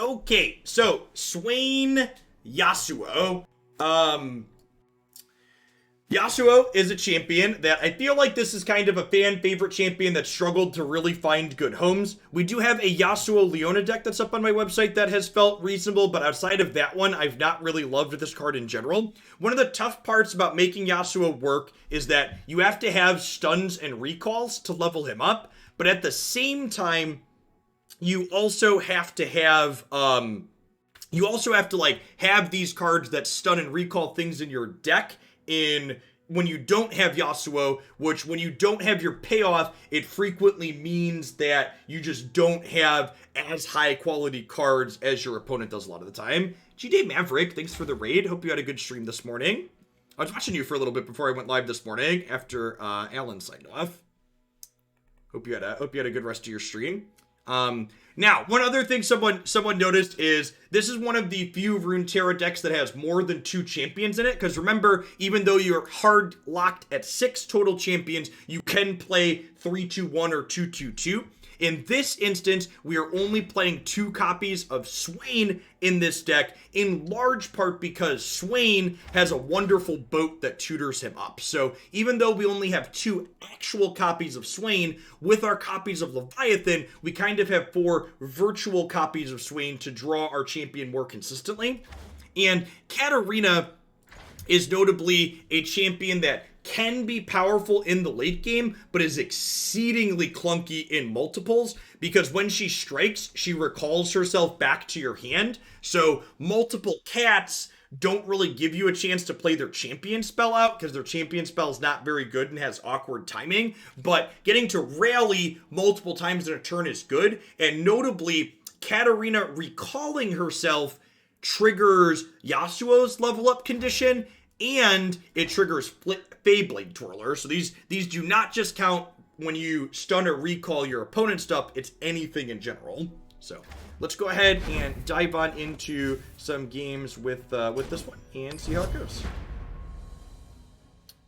Okay, so Swain Yasuo. Yasuo is a champion that I feel like this is kind of a fan favorite champion that struggled to really find good homes. We do have a Yasuo Leona deck that's up on my website that has felt reasonable, but outside of that one, I've not really loved this card in general. One of the tough parts about making Yasuo work is that you have to have stuns and recalls to level him up, but at the same time, you also have to have, have these cards that stun and recall things in your deck when you don't have Yasuo, which when you don't have your payoff, it frequently means that you just don't have as high quality cards as your opponent does a lot of the time. G-Day Maverick, thanks for the raid. Hope you had a good stream this morning. I was watching you for a little bit before I went live this morning after Alan signed off. Hope you had a good rest of your stream. Now, one other thing someone noticed is this is one of the few Runeterra decks that has more than 2 champions in it. Because remember, even though you're hard locked at 6 total champions, you can play 3-2-1 or 2-2-2. In this instance, we are only playing 2 copies of Swain in this deck, in large part because Swain has a wonderful boat that tutors him up. So even though we only have 2 actual copies of Swain, with our copies of Leviathan, we kind of have 4 virtual copies of Swain to draw our champion more consistently. And Katarina is notably a champion that can be powerful in the late game, but is exceedingly clunky in multiples, because when she strikes, she recalls herself back to your hand. So multiple cats don't really give you a chance to play their champion spell out, because their champion spell is not very good and has awkward timing. But getting to rally multiple times in a turn is good, and notably, Katarina recalling herself triggers Yasuo's level up condition, and it triggers Feyblade Twirler. So these do not just count when you stun or recall your opponent's stuff, it's anything in general. So let's go ahead and dive on into some games with this one and see how it goes.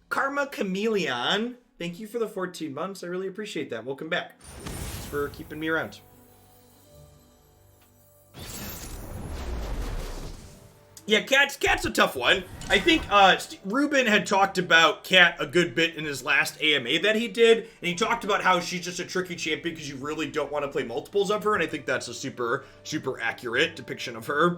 Karma Chameleon, thank you for the 14 months. I really appreciate that. Welcome back. Thanks for keeping me around. Yeah, Cat's a tough one. I think Ruben had talked about Cat a good bit in his last AMA that he did, and he talked about how she's just a tricky champion because you really don't want to play multiples of her, and I think that's a super, super accurate depiction of her.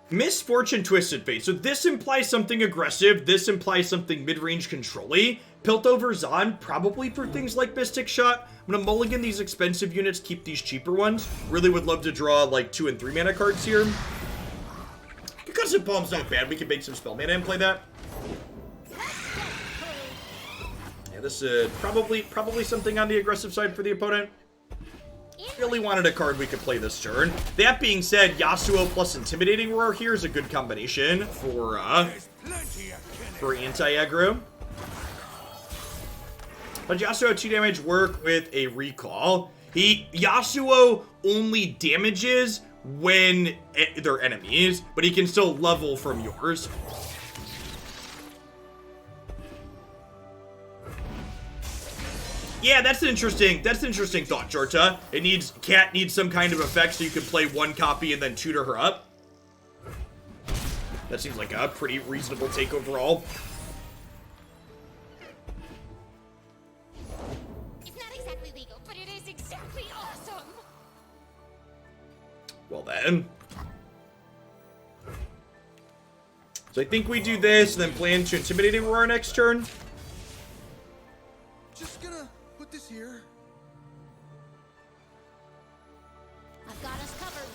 Misfortune Twisted Fate. So this implies something aggressive. This implies something mid-range control-y. Piltover Zahn, probably for things like Mystic Shot. I'm going to mulligan these expensive units, keep these cheaper ones. Really would love to draw like 2 and 3 mana cards here. Concussive Palm's not bad. We can make some spell mana and play that. Yeah, this is probably something on the aggressive side for the opponent. Really wanted a card we could play this turn. That being said, Yasuo plus Intimidating Roar here is a good combination for anti-aggro. But Yasuo 2 damage work with a recall. Yasuo only damages when they're enemies, but he can still level from yours. Yeah, that's an interesting thought, Jorta. Cat needs some kind of effect so you can play 1 copy and then tutor her up. That seems like a pretty reasonable take overall. It's not exactly legal, but it is exactly awesome. Well then. So I think we do this and then plan to Intimidating Roar next turn. Just gonna put this here. I've got us covered.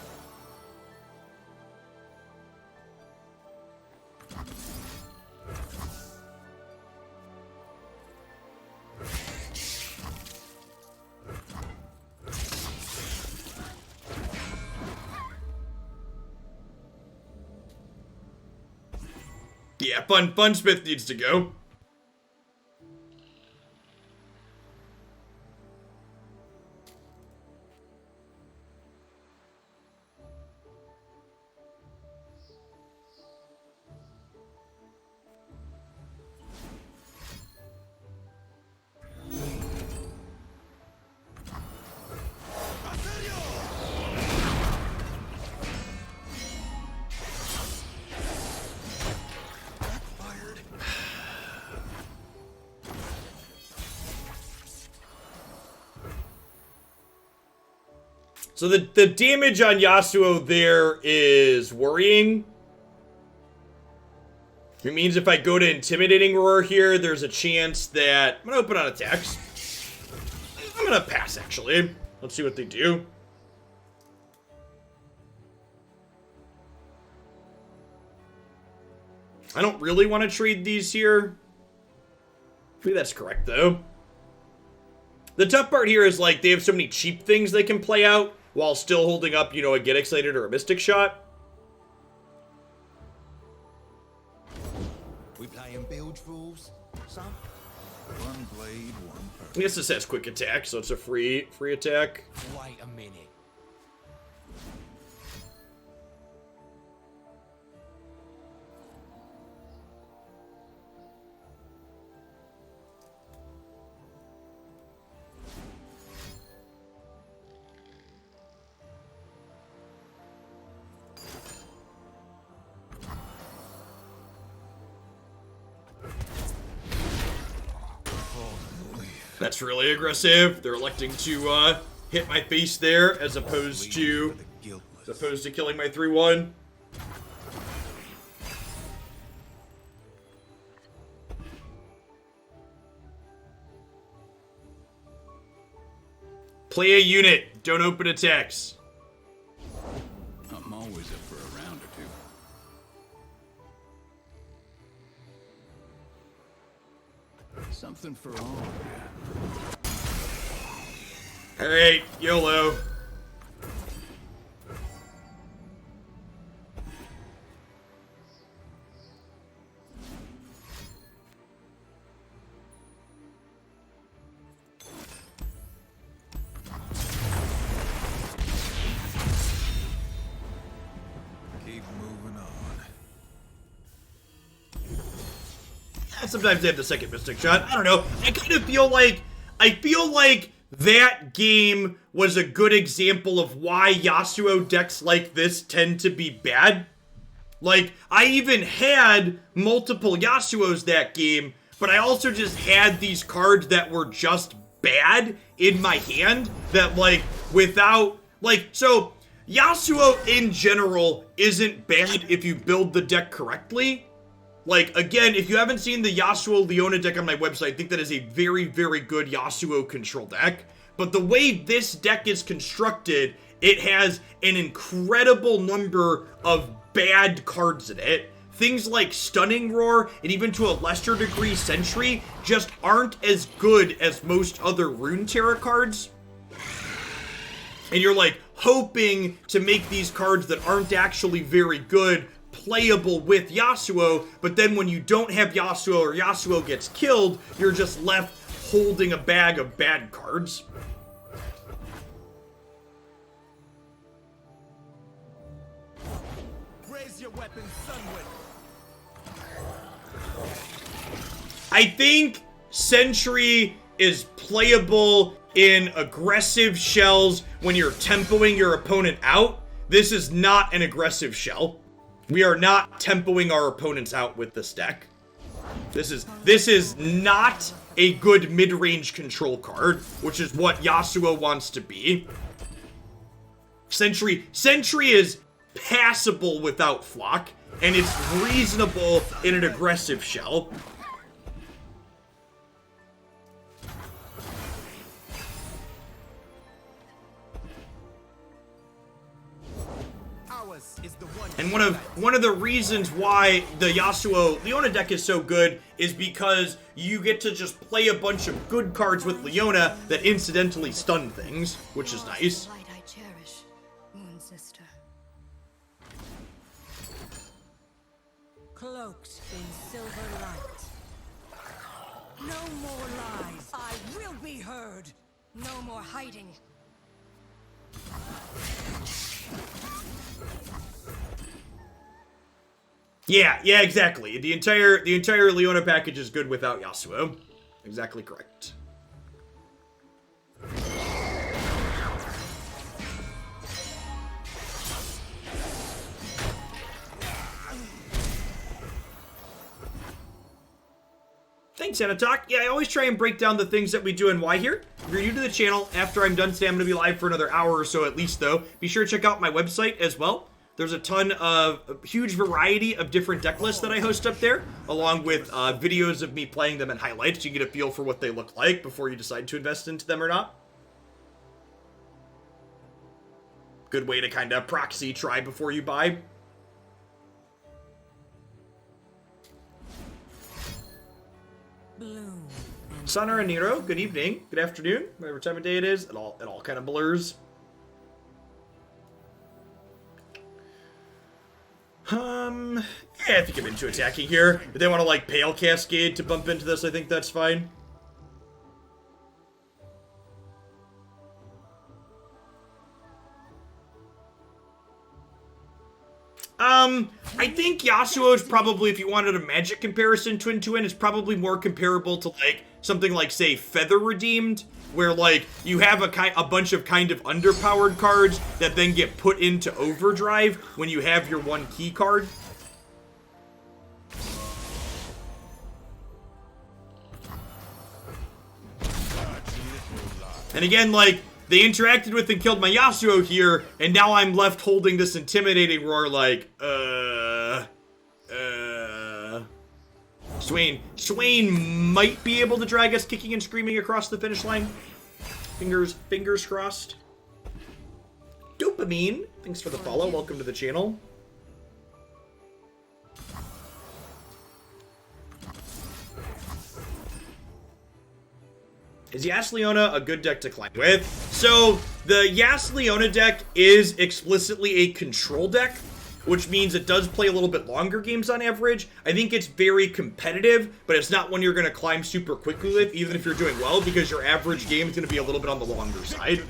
Yeah, Funsmith needs to go. So the damage on Yasuo there is worrying. It means if I go to Intimidating Roar here, there's a chance that... I'm going to open on attacks. I'm going to pass, actually. Let's see what they do. I don't really want to trade these here. I think that's correct, though. The tough part here is, like, they have so many cheap things they can play out while still holding up, you know, a Get Excited or a Mystic Shot. We playing bilge rules, son? One blade, one I person. guess this has quick attack, so it's a free attack. Wait a minute. That's really aggressive. They're electing to hit my face there as opposed to killing my 3-1. Play a unit. Don't open attacks. I'm always up for a round or two. Something for all. Alright, YOLO. Keep moving on. Sometimes they have the second Mystic Shot. I don't know. I kind of feel like... that game was a good example of why Yasuo decks like this tend to be bad. Like, I even had multiple Yasuos that game, but I also just had these cards that were just bad in my hand that, like, without... Like, so, Yasuo in general isn't bad if you build the deck correctly. Like, again, if you haven't seen the Yasuo Leona deck on my website, I think that is a very, very good Yasuo control deck. But the way this deck is constructed, it has an incredible number of bad cards in it. Things like Stunning Roar, and even to a lesser degree Sentry, just aren't as good as most other Runeterra cards. And you're, like, hoping to make these cards that aren't actually very good playable with Yasuo, but then when you don't have Yasuo or Yasuo gets killed, you're just left holding a bag of bad cards. Raise your weapon, Sunwin. I think Sentry is playable in aggressive shells when you're tempoing your opponent out. This is not an aggressive shell. We are not tempoing our opponents out with this deck. This is not a good mid-range control card, which is what Yasuo wants to be. Sentry is passable without Flock, and it's reasonable in an aggressive shell. And one of the reasons why the Yasuo Leona deck is so good is because you get to just play a bunch of good cards with Leona that incidentally stun things, which is nice. Light I cherish, Moon Sister. Cloaked in silver light. No more lies. I will be heard. No more hiding. Yeah, exactly. The entire Leona package is good without Yasuo. Exactly correct. Thanks, Anatok. Yeah, I always try and break down the things that we do and why here. if you're new to the channel, after I'm done today, I'm going to be live for another hour or so at least, though. Be sure to check out my website as well. There's a ton of a huge variety of different deck lists that I host up there, along with videos of me playing them and highlights. You can get a feel for what they look like before you decide to invest into them or not. Good way to kind of proxy try before you buy. Bloom. Sana and Nero, good evening, good afternoon, whatever time of day it is. It all kind of blurs. Yeah, I think I'm into attacking here. If they want to, like, Pale Cascade to bump into this, I think that's fine. I think Yasuo is probably, if you wanted a magic comparison twin to win, is probably more comparable to, like, something like, say, Feather Redeemed, where, like, you have a bunch of kind of underpowered cards that then get put into overdrive when you have your one key card. And again, like, they interacted with and killed my Yasuo here, and now I'm left holding this intimidating roar like, Swain might be able to drag us kicking and screaming across the finish line. Fingers crossed. Dopamine, thanks for the follow. Welcome to the channel. Is Yas Leona a good deck to climb with? So, the Yas Leona deck is explicitly a control deck, which means it does play a little bit longer games on average. I think it's very competitive, but it's not one you're going to climb super quickly with, even if you're doing well, because your average game is going to be a little bit on the longer side.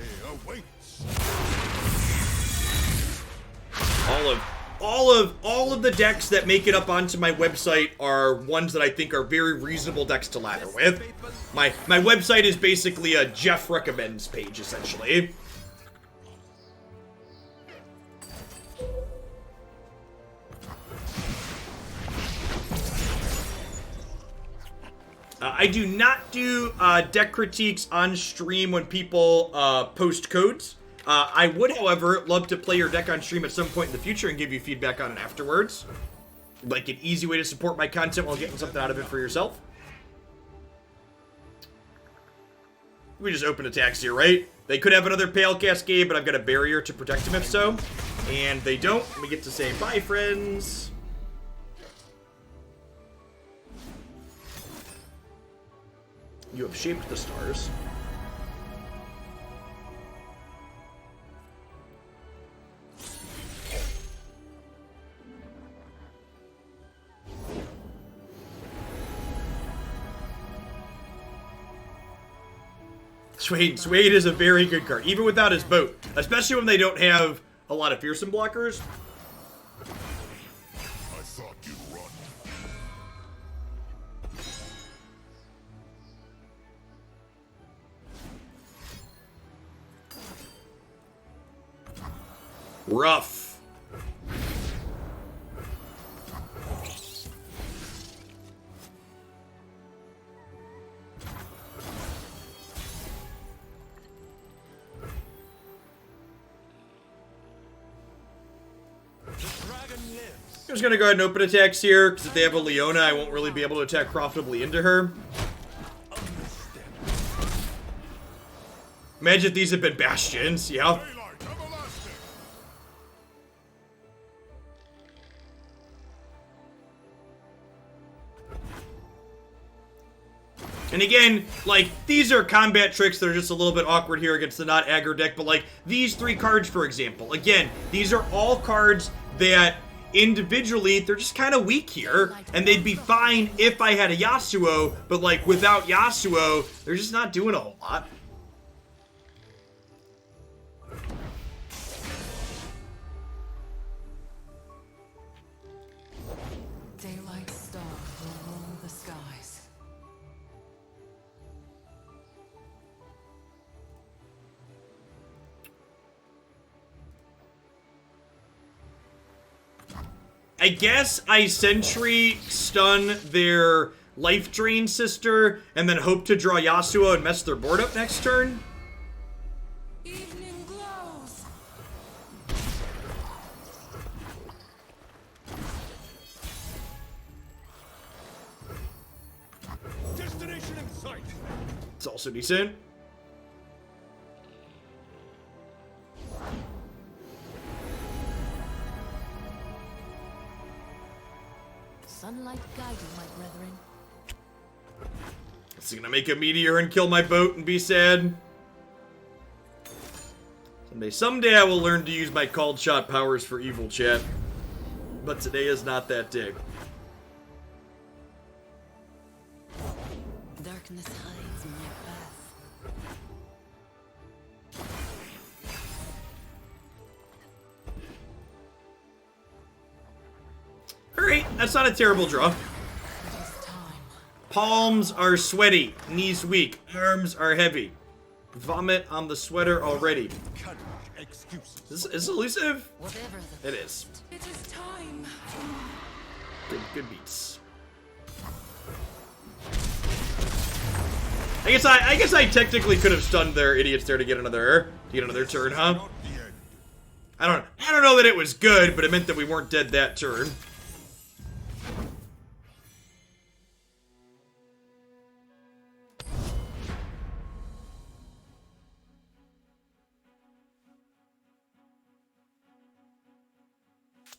All of the decks that make it up onto my website are ones that I think are very reasonable decks to ladder with. My website is basically a Jeff recommends page, essentially. I do not do deck critiques on stream when people post codes. I would, however, love to play your deck on stream at some point in the future and give you feedback on it afterwards. Like an easy way to support my content while getting something out of it for yourself. We just open attacks here, right? They could have another Pale Cascade, but I've got a barrier to protect them if so. And they don't. We get to say bye, friends. You have shaped the stars. Swain is a very good card, even without his boat. Especially when they don't have a lot of fearsome blockers. I thought you'd run. Rough. I'm just gonna go ahead and open attacks here, because if they have a Leona, I won't really be able to attack profitably into her. Imagine if these had been Bastions, yeah. And again, like, these are combat tricks that are just a little bit awkward here against the not aggro deck, but like, these three cards, for example, again, these are all cards that individually, they're just kind of weak here, and they'd be fine if I had a Yasuo, but like, without Yasuo, they're just not doing a whole lot. Daylight star will roam the skies. I guess I Sentry stun their Life Drain Sister, and then hope to draw Yasuo and mess their board up next turn? Evening glows. Destination in sight. It's also decent. Sunlight guide you, my brethren. Is he gonna make a meteor and kill my boat and be sad? Someday I will learn to use my called shot powers for evil, chat. But today is not that day. Darkness hides my path. Alright, that's not a terrible draw. It is time. Palms are sweaty, knees weak, arms are heavy. Vomit on the sweater already. Cut excuses. Is this elusive? Whatever the It is. It is time. Good beats. I guess I technically could have stunned their idiots there to get another turn, huh? Not the end. I don't know that it was good, but it meant that we weren't dead that turn.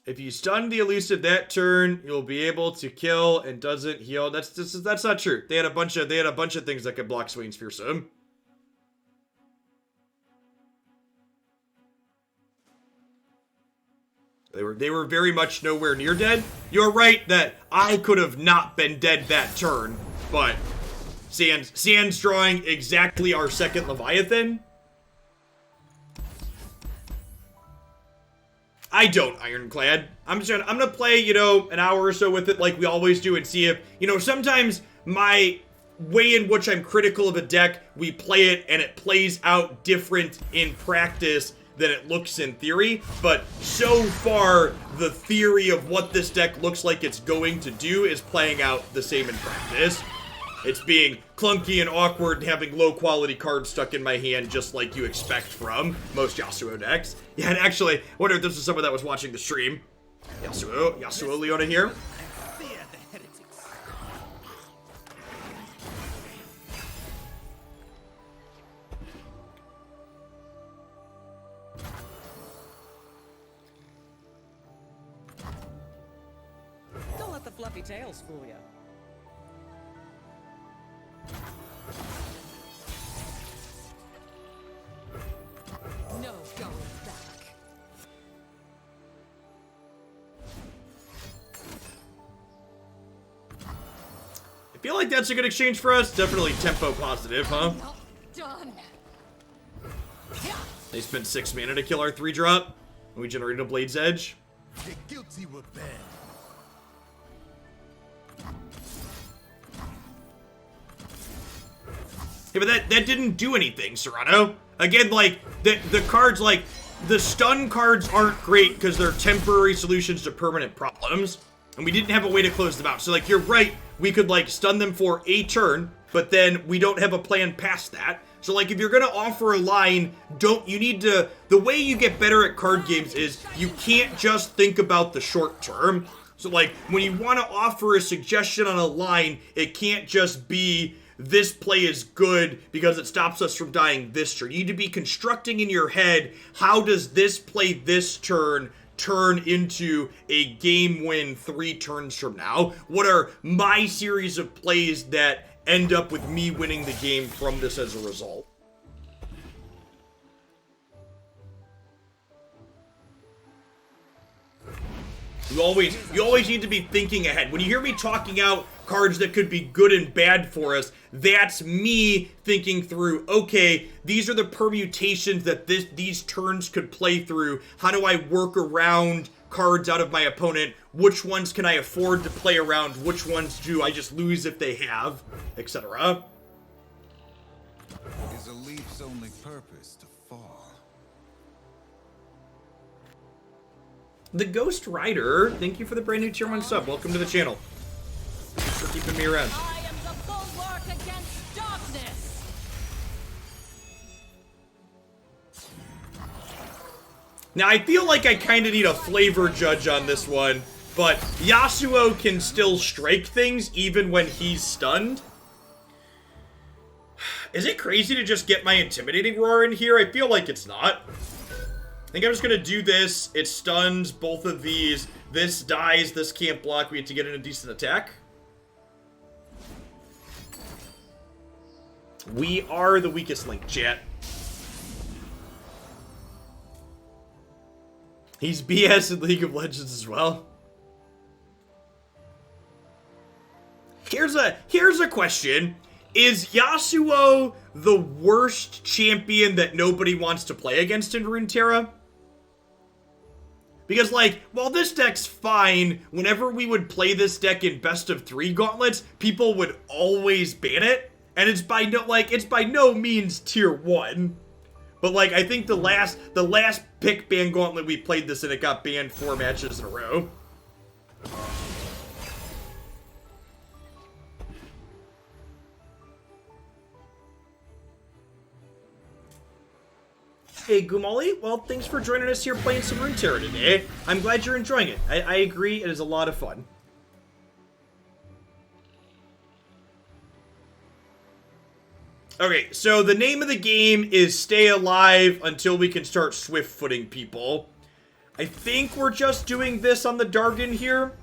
If you stun the elusive that turn, you'll be able to kill and doesn't heal. That's not true. They had a bunch of things that could block Swain's Fearsome. They were very much nowhere near dead. You're right that I could have not been dead that turn, but Sand's drawing exactly our second Leviathan. I don't, Ironclad. I'm gonna play, an hour or so with it like we always do and see if, sometimes my way in which I'm critical of a deck, we play it and it plays out different in practice than it looks in theory. But so far, the theory of what this deck looks like it's going to do is playing out the same in practice. It's being clunky and awkward and having low quality cards stuck in my hand just like you expect from most Yasuo decks. Yeah, and actually, I wonder if this is someone that was watching the stream. Yasuo Leona here. Fear the heretics. Don't let the fluffy tails fool you. No going back. I feel like that's a good exchange for us. Definitely tempo positive, huh? Not done. They spent 6 mana to kill our 3-drop, and we generated a Blade's Edge. The guilty were banned. Yeah, but that didn't do anything, Serrano. Again, like, the cards, like, the stun cards aren't great because they're temporary solutions to permanent problems, and we didn't have a way to close them out. So, like, you're right, we could, like, stun them for a turn, but then we don't have a plan past that. So, like, if you're gonna offer a line, the way you get better at card games is you can't just think about the short term. So, like, when you want to offer a suggestion on a line, it can't just be, this play is good because it stops us from dying this turn. You need to be constructing in your head, how does this play this turn into a game win 3 turns from now? What are my series of plays that end up with me winning the game from this as a result? You always need to be thinking ahead. When you hear me talking out cards that could be good and bad for us, that's me thinking through, okay, these are the permutations that these turns could play through. How do I work around cards out of my opponent? Which ones can I afford to play around? Which ones do I just lose if they have, etc. Is a leaf's only purpose to fall? The Ghost Rider, thank you for the brand new tier 1 sub. Welcome to the channel. Thanks for keeping me around. I am the bulwark against darkness. Now, I feel like I kind of need a flavor judge on this one, but Yasuo can still strike things even when he's stunned. Is it crazy to just get my Intimidating Roar in here? I feel like it's not. I think I'm just going to do this. It stuns both of these. This dies. This can't block. We have to get in a decent attack. We are the weakest link, chat. He's BS in League of Legends as well. Here's a question. Is Yasuo the worst champion that nobody wants to play against in Runeterra? Because, like, while this deck's fine, whenever we would play this deck in best of 3 gauntlets, people would always ban it. And it's by no means tier 1. But, like, I think the last pick ban gauntlet we played this in, it got banned 4 matches in a row. Hey, Gumali. Well, thanks for joining us here playing some Runeterra today. I'm glad you're enjoying it. I agree, it is a lot of fun. Okay, so the name of the game is Stay Alive until we can start swift-footing people. I think we're just doing this on the Dargon here.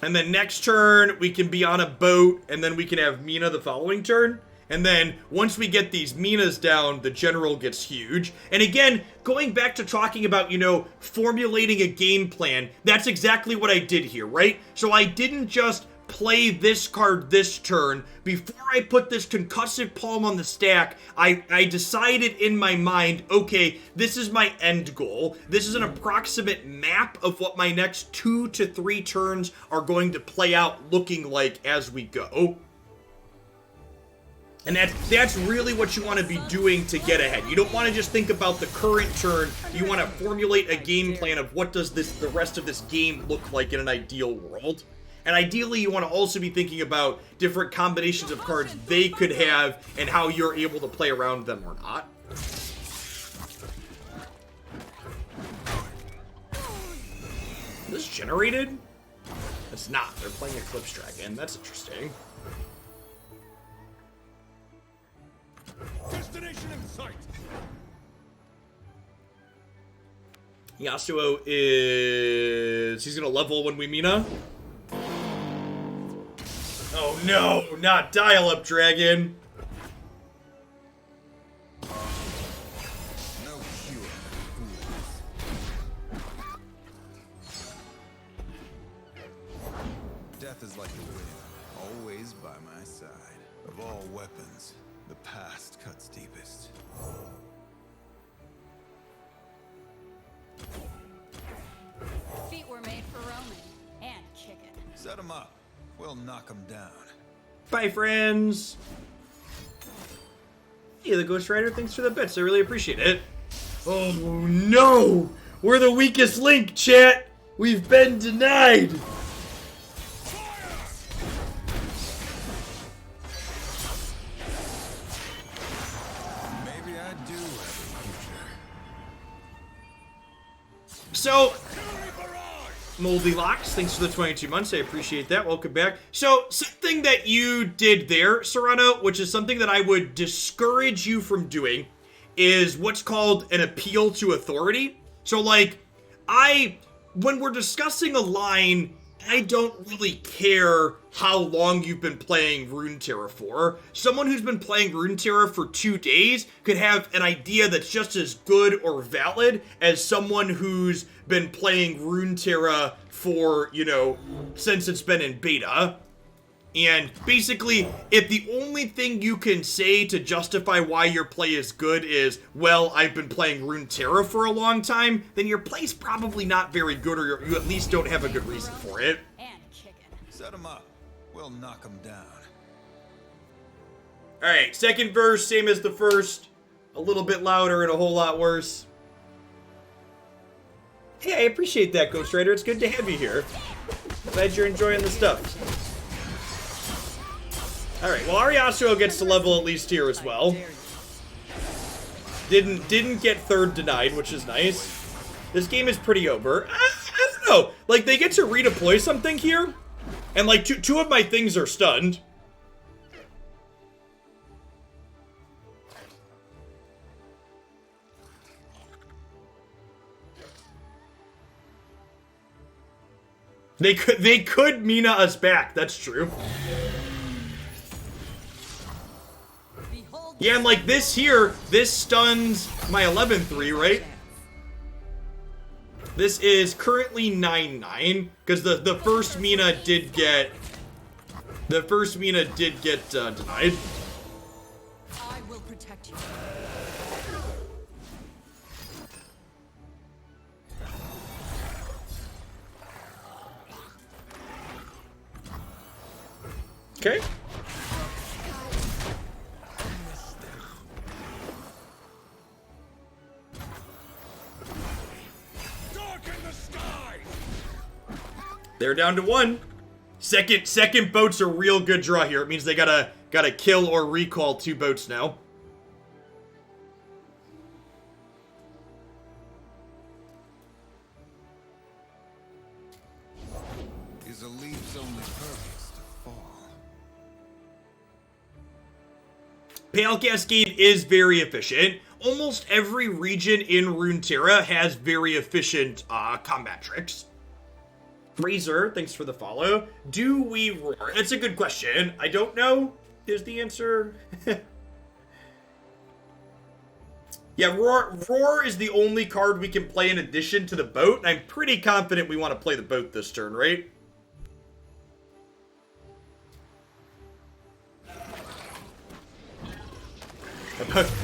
And then next turn, we can be on a boat, and then we can have Mina the following turn. And then, once we get these Minas down, the general gets huge. And again, going back to talking about, you know, formulating a game plan, that's exactly what I did here, right? So I didn't just play this card this turn. Before I put this Concussive Palm on the stack, I decided in my mind, okay, this is my end goal. This is an approximate map of what my next 2 to 3 turns are going to play out looking like as we go. And that's really what you want to be doing to get ahead. You don't want to just think about the current turn. You want to formulate a game plan of what does the rest of this game look like in an ideal world. And ideally, you want to also be thinking about different combinations of cards they could have and how you're able to play around them or not. This generated? It's not. They're playing Eclipse Dragon. That's interesting. Destination in sight. Yasuo is... He's going to level when we Mina. Oh no, not Dial-Up Dragon. No cure for fools. Death is like the wind, always by my side. Of all weapons, the past cuts deepest. Feet were made for roaming and kicking. Set him up. We'll knock him down. Bye, friends. Hey, the Ghost Rider, thanks for the bits. I really appreciate it. Oh, no. We're the weakest link, chat. We've been denied. Maybe I do have a future. So... Moldy Locks, thanks for the 22 months. I appreciate that. Welcome back. So, something that you did there, Serrano, which is something that I would discourage you from doing, is what's called an appeal to authority. So, like, when we're discussing a line, I don't really care how long you've been playing Runeterra for. Someone who's been playing Runeterra for 2 days could have an idea that's just as good or valid as someone who's been playing Runeterra for, you know, since it's been in beta. And basically, if the only thing you can say to justify why your play is good is, well, I've been playing Runeterra for a long time, then your play's probably not very good, or you at least don't have a good reason for it. And kicking. Set him up. We'll knock him down. Alright, second verse, same as the first. A little bit louder and a whole lot worse. Yeah, I appreciate that, Ghost Rider. It's good to have you here. Glad you're enjoying the stuff. Alright, well, our Yasuo gets to level at least here as well. Didn't get third denied, which is nice. This game is pretty over. I don't know. Like, they get to redeploy something here. And, like, two of my things are stunned. They could Mina us back. That's true. Yeah, and like this here, this stuns my 11-3, right? This is currently 9-9 because the first Mina did get denied. I will protect you. Okay. They're down to 1. Second boat's a real good draw here. It means they gotta kill or recall 2 boats now. Is a leaf's only purpose to fall? Pale Cascade is very efficient. Almost every region in Runeterra has very efficient combat tricks. Razor, thanks for the follow. Do we roar? That's a good question. I don't know is the answer. Yeah, roar is the only card we can play in addition to the boat. And I'm pretty confident we want to play the boat this turn, right?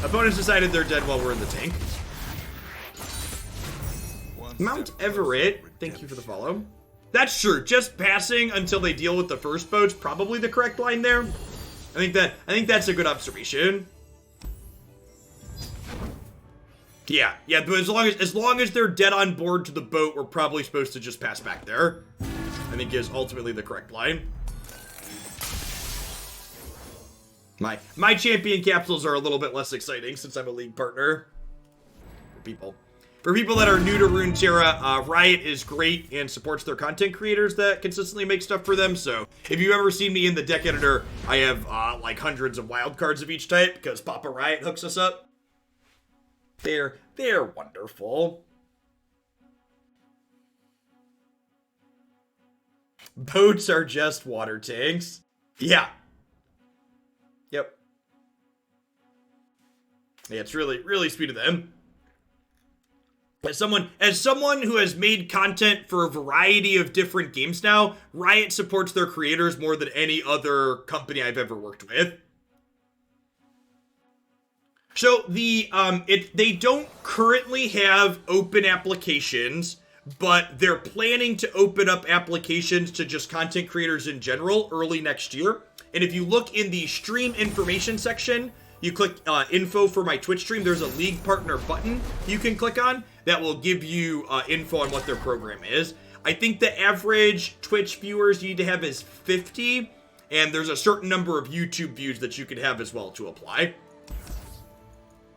Opponents decided they're dead while we're in the tank. Mount Everett, thank you for the follow. That's true. Just passing until they deal with the first boat's probably the correct line there. I think that's a good observation. Yeah, but as long as they're dead on board to the boat, we're probably supposed to just pass back there. I think is ultimately the correct line. My champion capsules are a little bit less exciting since I'm a league partner. For people that are new to Runeterra, Riot is great and supports their content creators that consistently make stuff for them. So if you've ever seen me in the deck editor, I have like hundreds of wild cards of each type because Papa Riot hooks us up. They're wonderful. Boats are just water tanks. Yeah. Yep. Yeah, it's really sweet of them. As someone who has made content for a variety of different games now, Riot supports their creators more than any other company I've ever worked with. So they don't currently have open applications, but they're planning to open up applications to just content creators in general early next year. And if you look in the stream information section, you click info for my Twitch stream, there's a league partner button you can click on that will give you info on what their program is. I think the average Twitch viewers you need to have is 50, and there's a certain number of YouTube views that you can have as well to apply.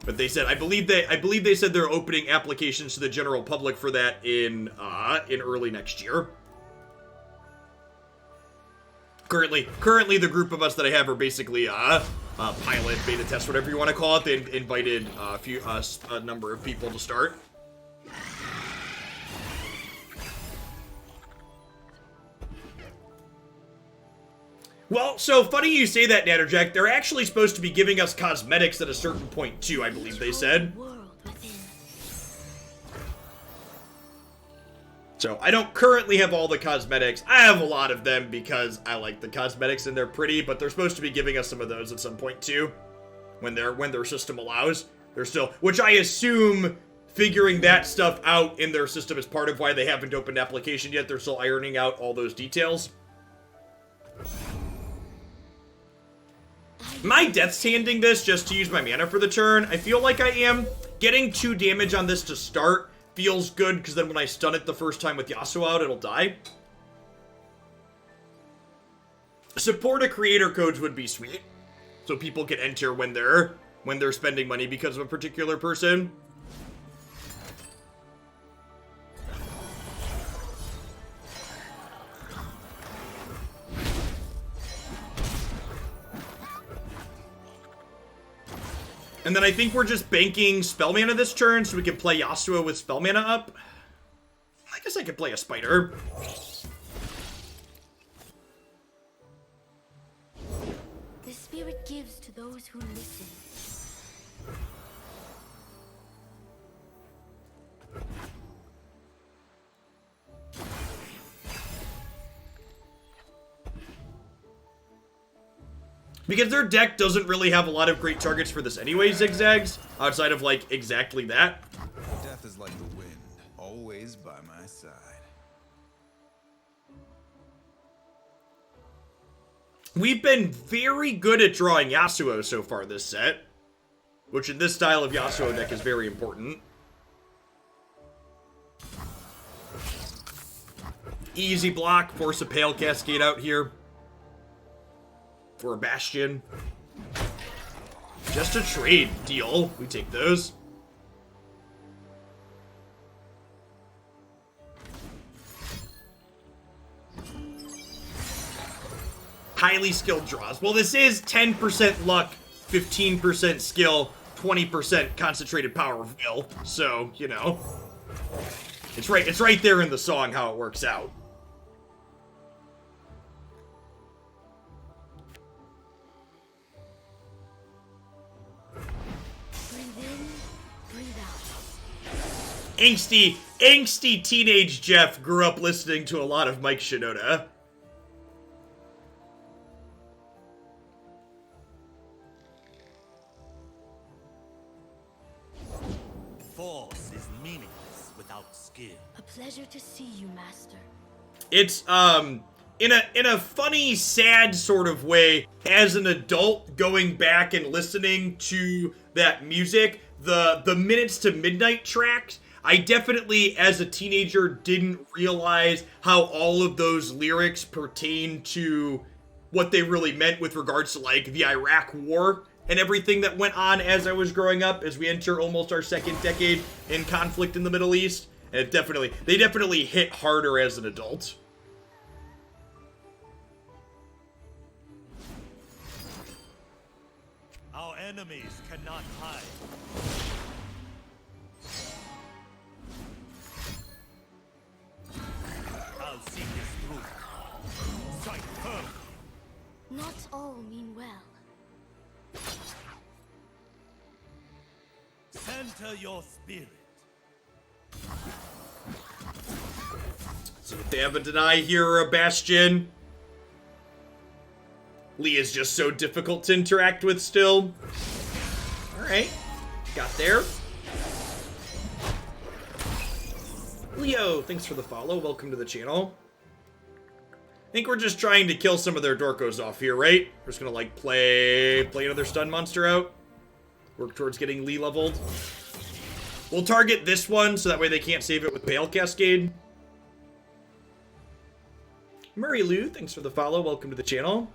But they said, I believe they said they're opening applications to the general public for that in early next year. Currently, the group of us that I have are basically pilot, beta test, whatever you want to call it. They invited a number of people to start. Well, so funny you say that, Natterjack. They're actually supposed to be giving us cosmetics at a certain point too, I believe they said. So I don't currently have all the cosmetics. I have a lot of them because I like the cosmetics and they're pretty, but they're supposed to be giving us some of those at some point too, when their system allows. They're still, which I assume figuring that stuff out in their system is part of why they haven't opened application yet. They're still ironing out all those details. Am I death standing this just to use my mana for the turn? I feel like I am. Getting 2 damage on this to start feels good, because then when I stun it the first time with Yasuo out, it'll die. Support a creator codes would be sweet, so people can enter when they're spending money because of a particular person. And then I think we're just banking spell mana this turn so we can play Yasuo with spell mana up. I guess I could play a spider. The spirit gives to those who listen. Because their deck doesn't really have a lot of great targets for this anyway, Zigzags, outside of, like, exactly that. Death is like the wind, always by my side. We've been very good at drawing Yasuo so far this set, which in this style of Yasuo deck is very important. Easy block, force a Pale Cascade out here. For a Bastion. Just a trade deal. We take those. Highly skilled draws. Well, this is 10% luck, 15% skill, 20% concentrated power of will. So, you know. It's right there in the song how it works out. Angsty teenage Jeff grew up listening to a lot of Mike Shinoda. Force is meaningless without skill. A pleasure to see you, Master. It's in a funny, sad sort of way, as an adult going back and listening to that music, the Minutes to Midnight tracks, I definitely, as a teenager, didn't realize how all of those lyrics pertain to what they really meant with regards to, like, the Iraq War and everything that went on as I was growing up, as we enter almost our second decade in conflict in the Middle East. And they definitely hit harder as an adult. Our enemies cannot hide. I'll see this through. Strike firm. Not all mean well. Center your spirit. See if they have a deny here or a Bastion. Lee is just so difficult to interact with still. Alright. Got there. Leo, thanks for the follow. Welcome to the channel. I think we're just trying to kill some of their Dorkos off here, right? We're just gonna, like, play another stun monster out. Work towards getting Lee leveled. We'll target this one, so that way they can't save it with Pale Cascade. Murray Lou, thanks for the follow. Welcome to the channel.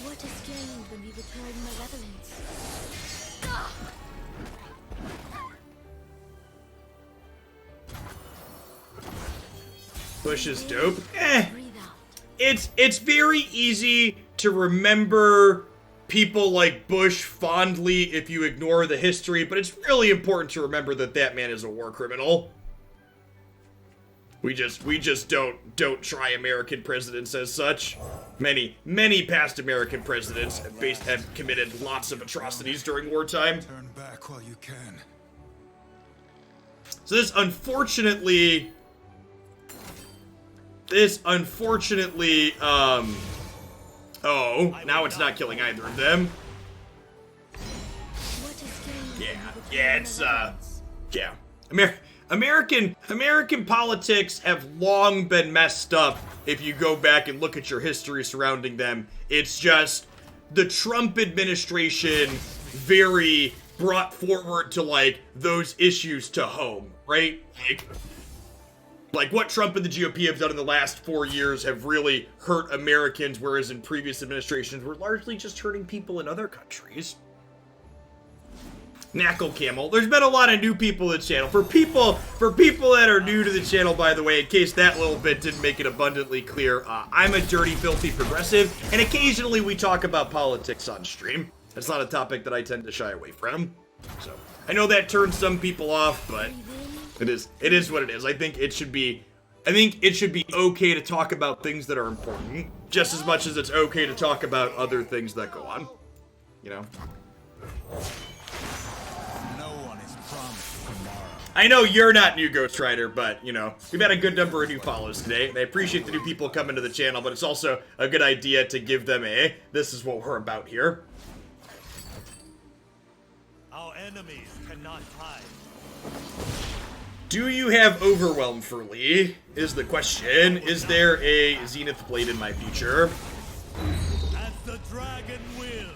What is gained when we return malevolence? Bush is dope. Breathe out. It's very easy to remember people like Bush fondly if you ignore the history, but it's really important to remember that that man is a war criminal. We just don't try American presidents as such. Many past American presidents have committed lots of atrocities during wartime. Turn back while you can. So this unfortunately, oh, now it's not killing either of them. What is gained when we return Yeah, it's, malevolence? yeah. American politics have long been messed up if you go back and look at your history surrounding them. It's just the Trump administration very brought forward to, like, those issues to home, right? Like what Trump and the GOP have done in the last 4 years have really hurt Americans, whereas in previous administrations were largely just hurting people in other countries. Knackle Camel. There's been a lot of new people in the channel. For people that are new to the channel, by the way, in case that little bit didn't make it abundantly clear, I'm a dirty, filthy progressive, and occasionally we talk about politics on stream. That's not a topic that I tend to shy away from. So, I know that turns some people off, but it is what it is. I think it should be okay to talk about things that are important, just as much as it's okay to talk about other things that go on. You know? I know you're not new, Ghost Rider, but, you know, we've had a good number of new follows today, and I appreciate the new people coming to the channel, but it's also a good idea to give them this is what we're about here. Our enemies cannot hide. Do you have Overwhelm for Lee, is the question. Is there a Zenith Blade in my future? As the dragon wills.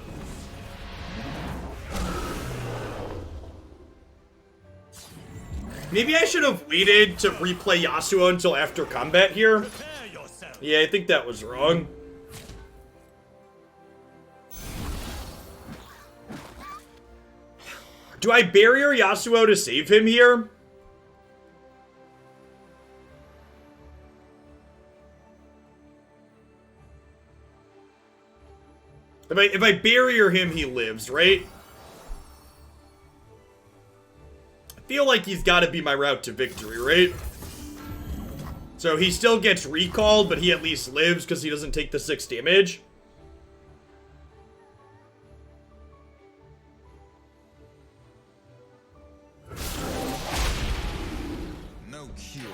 Maybe I should have waited to replay Yasuo until after combat here. Yeah, I think that was wrong. Do I barrier Yasuo to save him here? If I barrier him, he lives, right? I feel like he's got to be my route to victory, right? So he still gets recalled, but he at least lives because he doesn't take the 6 damage. No cure.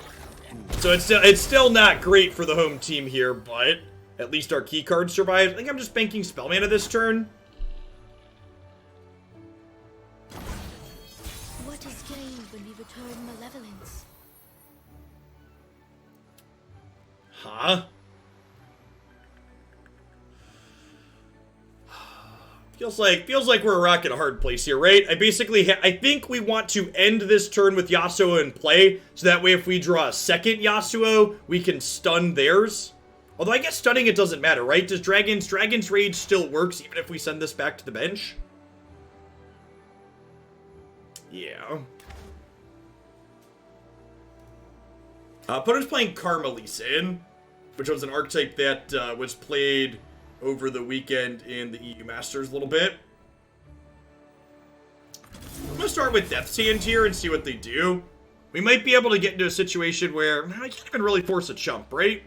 So it's still not great for the home team here, but at least our key card survived. I think I'm just banking spell mana this turn. What is gained when we return malevolence? Huh? Feels like we're a rock in a hard place here, right? I think we want to end this turn with Yasuo in play, so that way if we draw a second Yasuo, we can stun theirs. Although I guess stunning it doesn't matter, right? Does Dragon's Rage still works even if we send this back to the bench? Yeah. Opponent's playing Karma Lee Sin, which was an archetype that was played over the weekend in the EU Masters a little bit. I'm gonna start with Death's Hand here and see what they do. We might be able to get into a situation where I can't even really force a chump, right?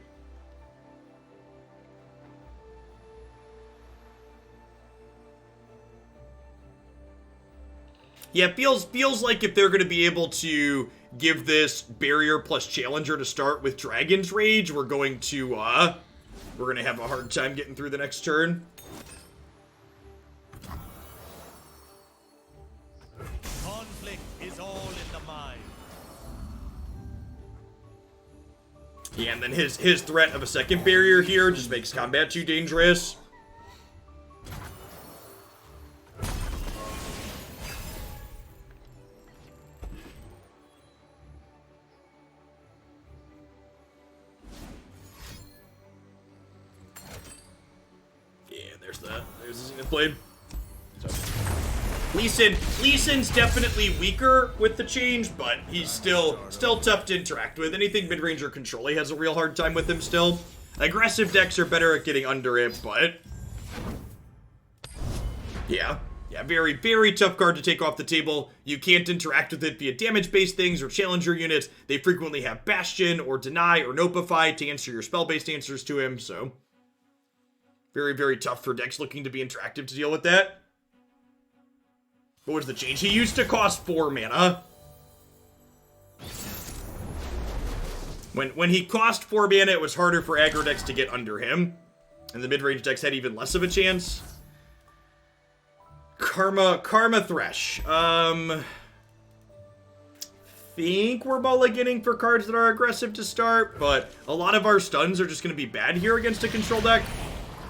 Yeah, feels like if they're going to be able to give this barrier plus challenger to start with Dragon's Rage, we're going to have a hard time getting through the next turn. Conflict is all in the mind. Yeah, and then his threat of a second barrier here just makes combat too dangerous. There's the Zenith Blade. So. Lee Sin's definitely weaker with the change, but he's still tough to interact with. Anything mid-range or control, he has a real hard time with him still. Aggressive decks are better at getting under it, but yeah, very, very tough card to take off the table. You can't interact with it via damage-based things or challenger units. They frequently have Bastion or Deny or Nopify to answer your spell-based answers to him, so very, very tough for decks looking to be interactive to deal with that. What was the change? He used to cost 4 mana. When he cost 4 mana, it was harder for aggro decks to get under him. And the mid-range decks had even less of a chance. Karma Thresh. think we're mulliganing for cards that are aggressive to start, but a lot of our stuns are just going to be bad here against a control deck.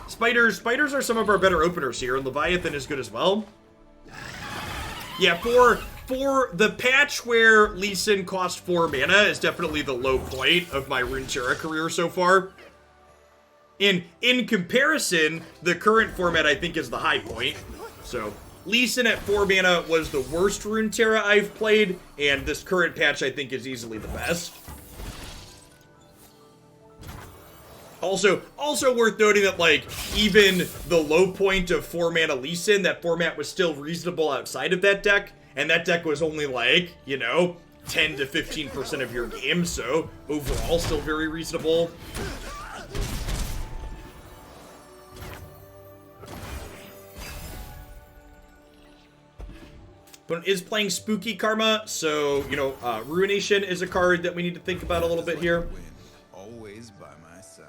Spiders are some of our better openers here, and Leviathan is good as well. Yeah, for the patch where Lee Sin cost 4 mana is definitely the low point of my Runeterra career so far. In comparison, the current format I think is the high point. So Lee Sin at 4 mana was the worst Runeterra I've played, and this current patch I think is easily the best. Also worth noting that, like, even the low point of 4 mana Lee Sin, that format was still reasonable outside of that deck, and that deck was only, like, you know, 10 to 15% of your game, so overall still very reasonable. But it is playing Spooky Karma, so, you know, Ruination is a card that we need to think about a little bit here. Wind, always by my side.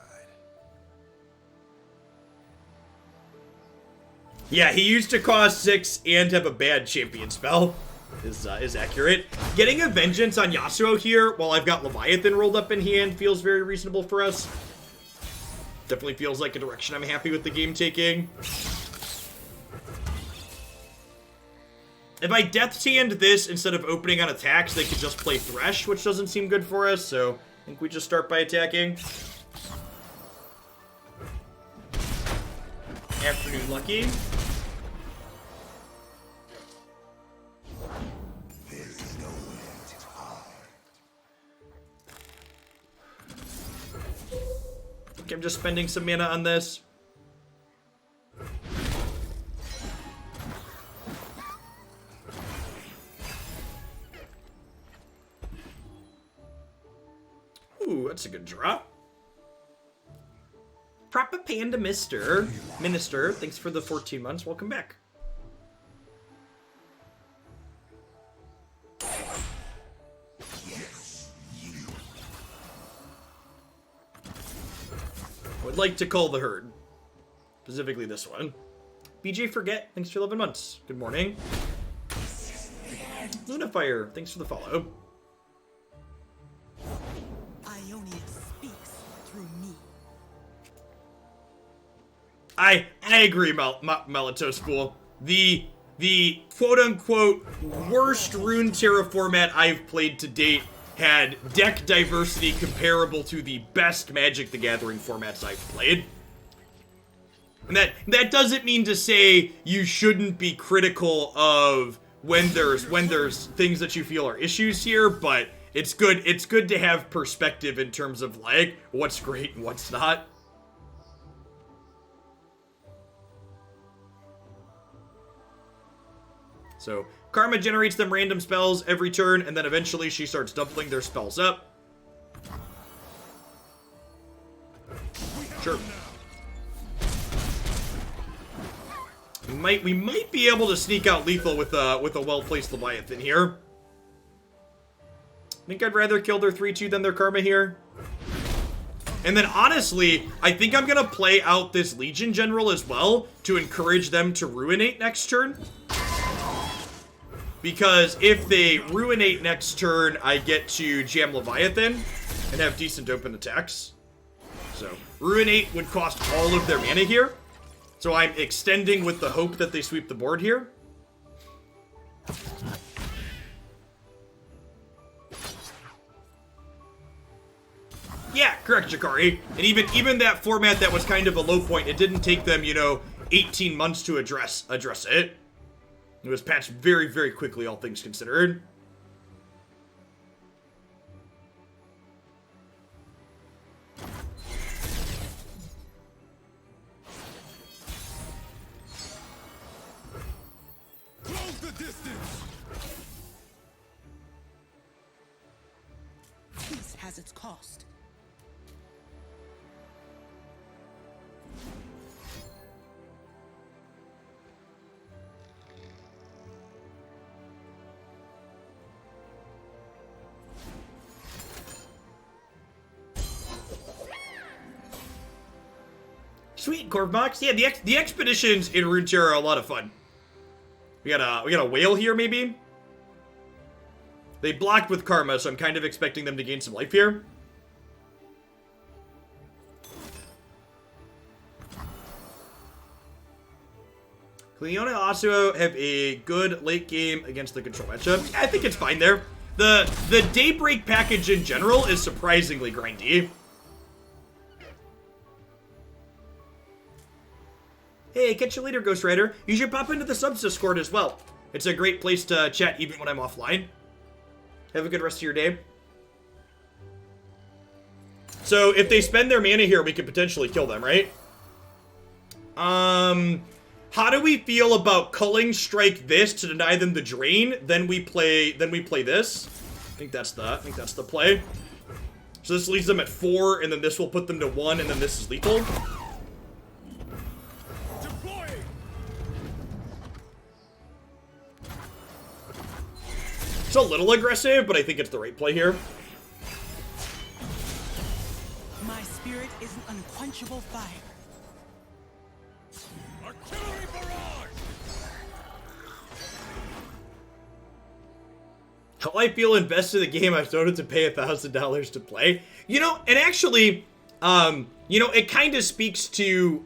Yeah, he used to cost 6 and have a bad champion spell. Is accurate. Getting a Vengeance on Yasuo here, while I've got Leviathan rolled up in hand, feels very reasonable for us. Definitely feels like a direction I'm happy with the game taking. If I Death's Hand this instead of opening on attacks, they could just play Thresh, which doesn't seem good for us, so I think we just start by attacking. Afternoon Lucky. Okay, I'm just spending some mana on this. Ooh, that's a good draw. Propa Panda Minister, thanks for the 14 months. Welcome back. I would like to call the herd. Specifically this one. BJ Forget, thanks for 11 months. Good morning. Lunafire, thanks for the follow. I agree, Melitos Fool. The quote-unquote worst Runeterra format I've played to date had deck diversity comparable to the best Magic the Gathering formats I've played. And that doesn't mean to say you shouldn't be critical of when there's things that you feel are issues here, but it's good to have perspective in terms of, like, what's great and what's not. So, Karma generates them random spells every turn, and then eventually she starts doubling their spells up. Sure. We might be able to sneak out lethal with a well-placed Leviathan here. I think I'd rather kill their 3/2 than their Karma here. And then honestly, I think I'm gonna play out this Legion General as well to encourage them to Ruinate next turn. Because if they Ruinate next turn, I get to jam Leviathan and have decent open attacks. So, Ruinate would cost all of their mana here. So I'm extending with the hope that they sweep the board here. Yeah, correct, Jakari. And even that format that was kind of a low point, it didn't take them, 18 months to address it. It was patched very, very quickly, all things considered. Close the distance. Peace has its cost. Sweet, Corvmox. Yeah, the expeditions in Runeterra are a lot of fun. We got a whale here, maybe? They blocked with Karma, so I'm kind of expecting them to gain some life here. Leona also have a good late game against the control matchup. I think it's fine there. The Daybreak package in general is surprisingly grindy. Hey, catch you later, Ghost Rider. You should pop into the subs Discord as well. It's a great place to chat even when I'm offline. Have a good rest of your day. So, if they spend their mana here, we could potentially kill them, right? How do we feel about Culling Strike this to deny them the drain? Then we play this. I think that's the play. So this leaves them at 4, and then this will put them to 1, and then this is lethal. Deploying. It's a little aggressive, but I think it's the right play here. My spirit is an unquenchable fire. Artillery barrage. How I feel invested in the game, I've started to pay $1,000 to play. You know, and actually, you know, it kind of speaks to,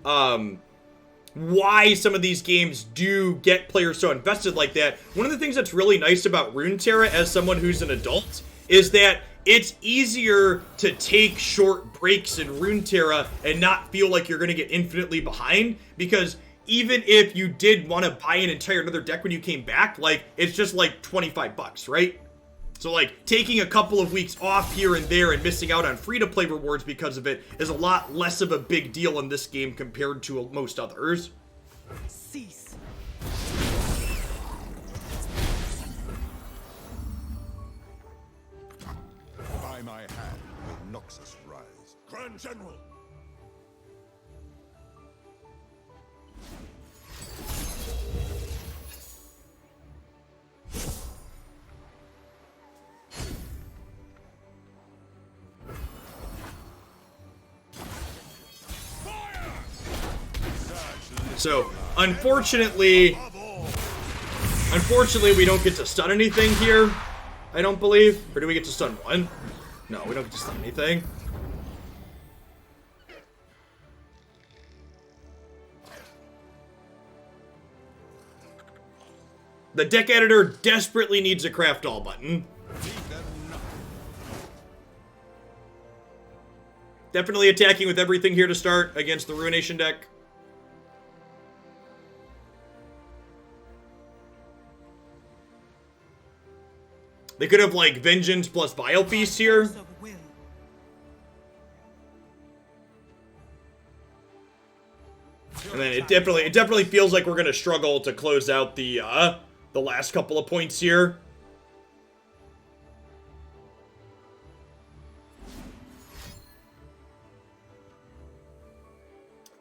why some of these games do get players so invested like that. One of the things that's really nice about Runeterra as someone who's an adult is that it's easier to take short breaks in Runeterra and not feel like you're going to get infinitely behind, because even if you did want to buy an entire another deck when you came back, like, it's just like 25 bucks, right? So, like, taking a couple of weeks off here and there and missing out on free-to-play rewards because of it is a lot less of a big deal in this game compared to most others. Cease. By my hand will Noxus rise. Grand General. So, unfortunately, we don't get to stun anything here, I don't believe. Or do we get to stun one? No, we don't get to stun anything. The deck editor desperately needs a craft all button. Definitely attacking with everything here to start against the Ruination deck. They could have, like, Vengeance plus Vile Feast here. And then it definitely feels like we're gonna struggle to close out the last couple of points here.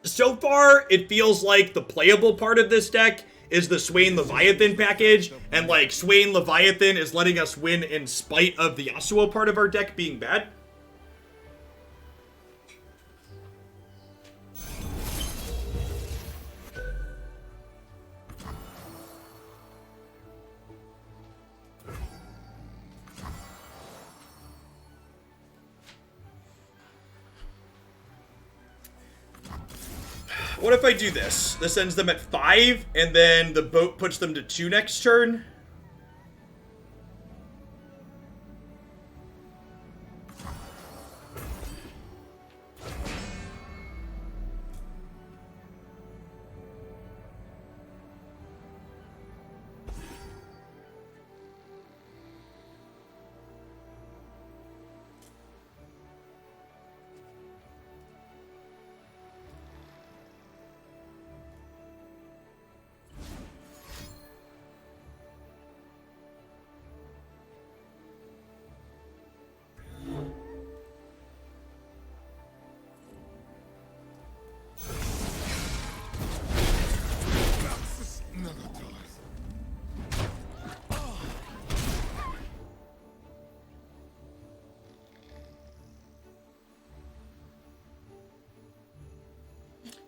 So far, it feels like the playable part of this deck is the Swain Leviathan package, and like Swain Leviathan is letting us win in spite of the Yasuo part of our deck being bad. What if I do this? This ends them at 5, and then the boat puts them to 2 next turn.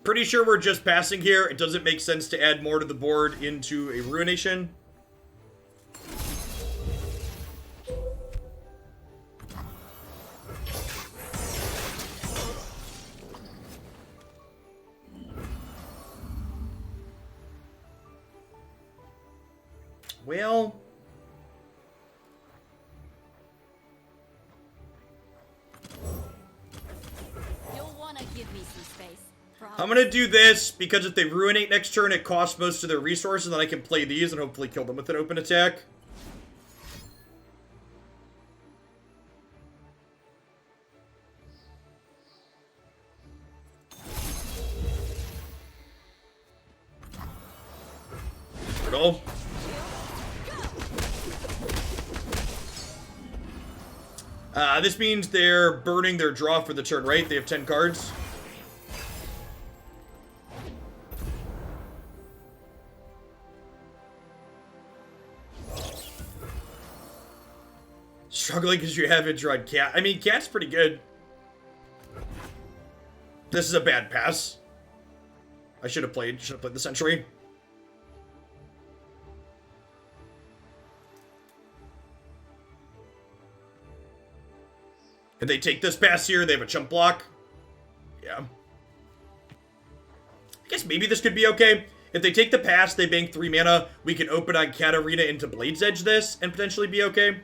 Pretty sure we're just passing here. It doesn't make sense to add more to the board into a Ruination. Well, You'll want to give me some space. I'm gonna do this because if they ruinate next turn, it costs most of their resources, and then I can play these and hopefully kill them with an open attack. Brutal. This means they're burning their draw for the turn, right? They have 10 cards. Struggling because you have intro on Cat. I mean, Cat's pretty good. This is a bad pass. I should have played the Sentry. If they take this pass here, they have a chump block. Yeah. I guess maybe this could be okay. If they take the pass, they bank 3 mana. We can open on Cat Arena into Blade's Edge this and potentially be okay.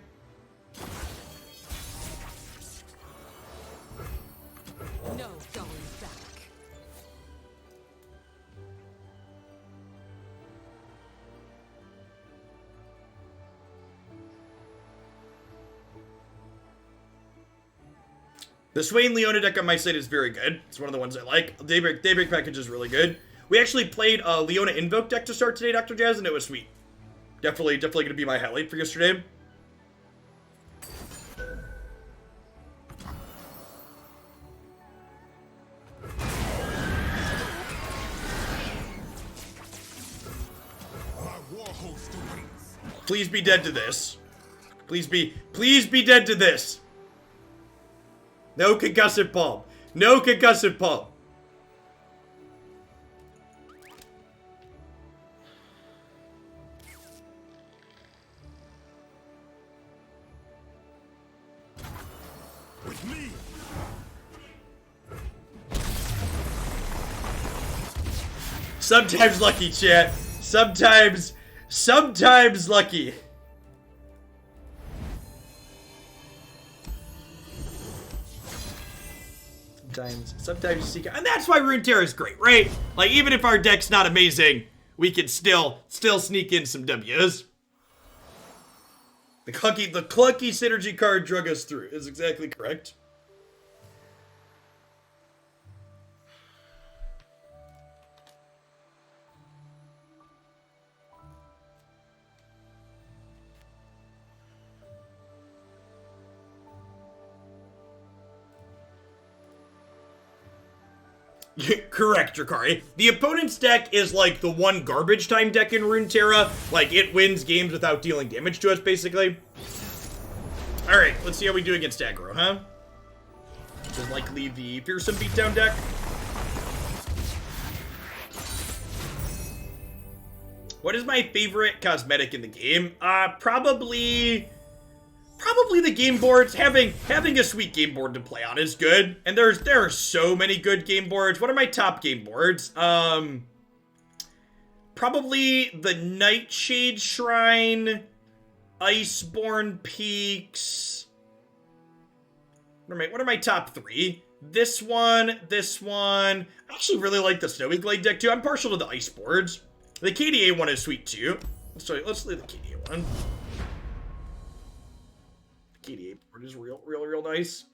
No going back. The Swain Leona deck on my side is very good. It's one of the ones I like. Daybreak package is really good. We actually played a Leona Invoke deck to start today, Dr. Jazz, and it was sweet. Definitely going to be my highlight for yesterday. My war host awaits. Please be dead to this. Please be dead to this. No concussive palm. No concussive palm. With me. Sometimes lucky, chat. Sometimes lucky. Sometimes you see, and that's why Runeterra is great, right? Like, even if our deck's not amazing, we can still sneak in some W's. The clunky synergy card drug us through is exactly correct. Correct, Drakari. The opponent's deck is like the one garbage time deck in Runeterra. Like, it wins games without dealing damage to us, basically. Alright, let's see how we do against aggro, huh? Which is likely the fearsome beatdown deck. What is my favorite cosmetic in the game? Probably the game boards. Having a sweet game board to play on is good. And there are so many good game boards. What are my top game boards? Probably the Nightshade Shrine, Iceborne Peaks. What are my top 3? This one. I actually really like the Snowy Glade deck too. I'm partial to the ice boards. The KDA one is sweet too. Let's leave the KDA one. KDA board is real nice.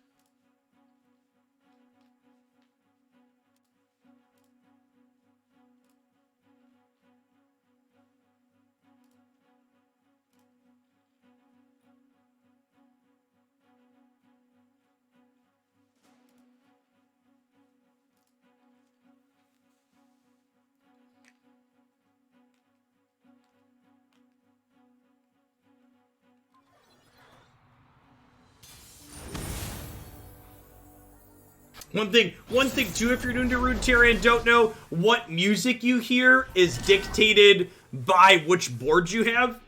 One thing too, if you're new to Runeterra and don't know, what music you hear is dictated by which board you have.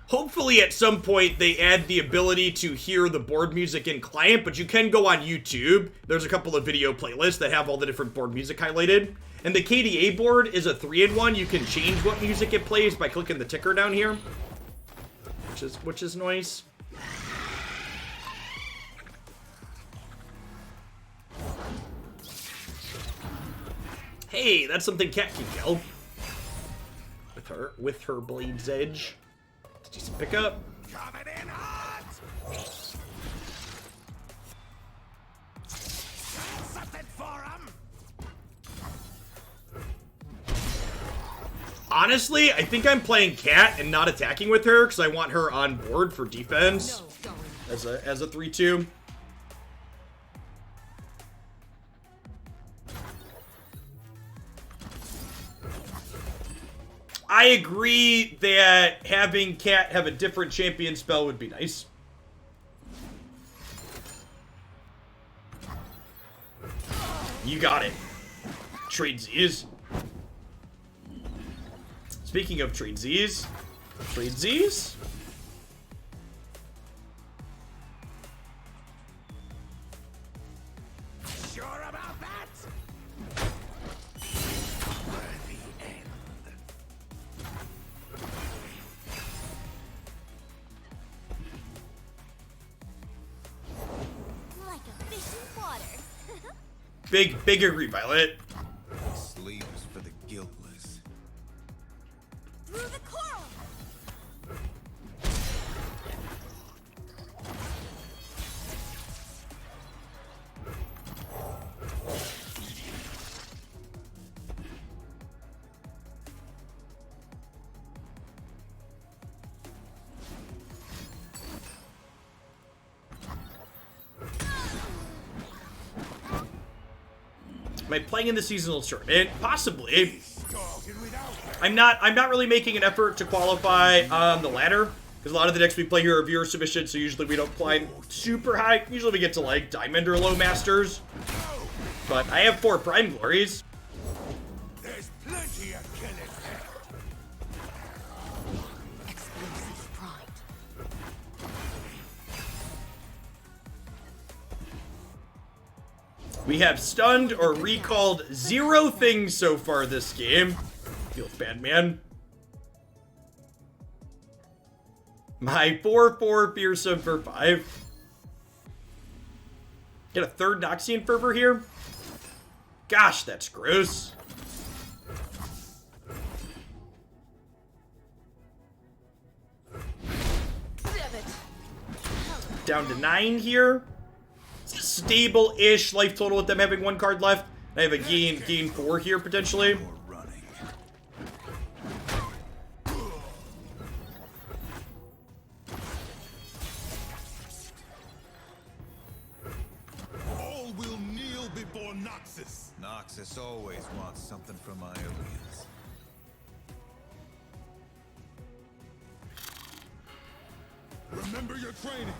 Hopefully at some point they add the ability to hear the board music in client, but you can go on YouTube. There's a couple of video playlists that have all the different board music highlighted. And the KDA board is a 3-in-1. You can change what music it plays by clicking the ticker down here, which is nice. Hey, that's something Cat can kill. With her Blade's Edge. Decent pickup. Coming in hot! Something for him! Honestly, I think I'm playing Cat and not attacking with her because I want her on board for defense as a 3-2. I agree that having Cat have a different champion spell would be nice. You got it. Trade Z's. Speaking of trade Z's. Trade Z's? Sure about that? Worthy end. Like a fish in water. Big agree, Violet. Sleeves for the guiltless. Through the coral. Am I playing in the seasonal tournament? Possibly. Started without her. I'm not really making an effort to qualify on the ladder because a lot of the decks we play here are viewer submission, so usually we don't climb super high. Usually we get to like Diamond or Low Masters. But I have 4 Prime Glories. There's plenty of killing here. Explosive pride. We have stunned or recalled 0 things so far this game. Feels bad, man. My 4/4 Fearsome for 5. Get a 3rd Noxian Fervor here? Gosh, that's gross. Down to 9 here. Stable-ish life total with them having 1 card left. I have a gain 4 here potentially. More running. All will kneel before Noxus. Noxus always wants something from my aliens. Remember your training.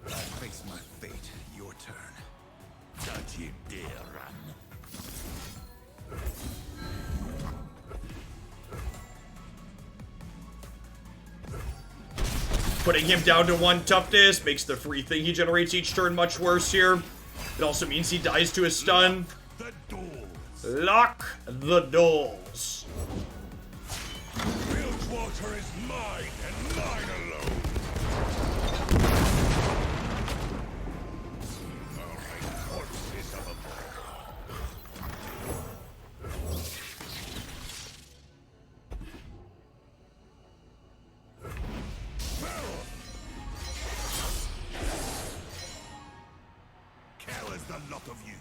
I face my fate. Your turn. Don't you dare run. Putting him down to 1 toughness makes the free thing he generates each turn much worse here. It also means he dies to a stun. The doors. Lock the doors. Bilgewater is mine and mine alone. Alright, corpses of a Kill is the lot of you.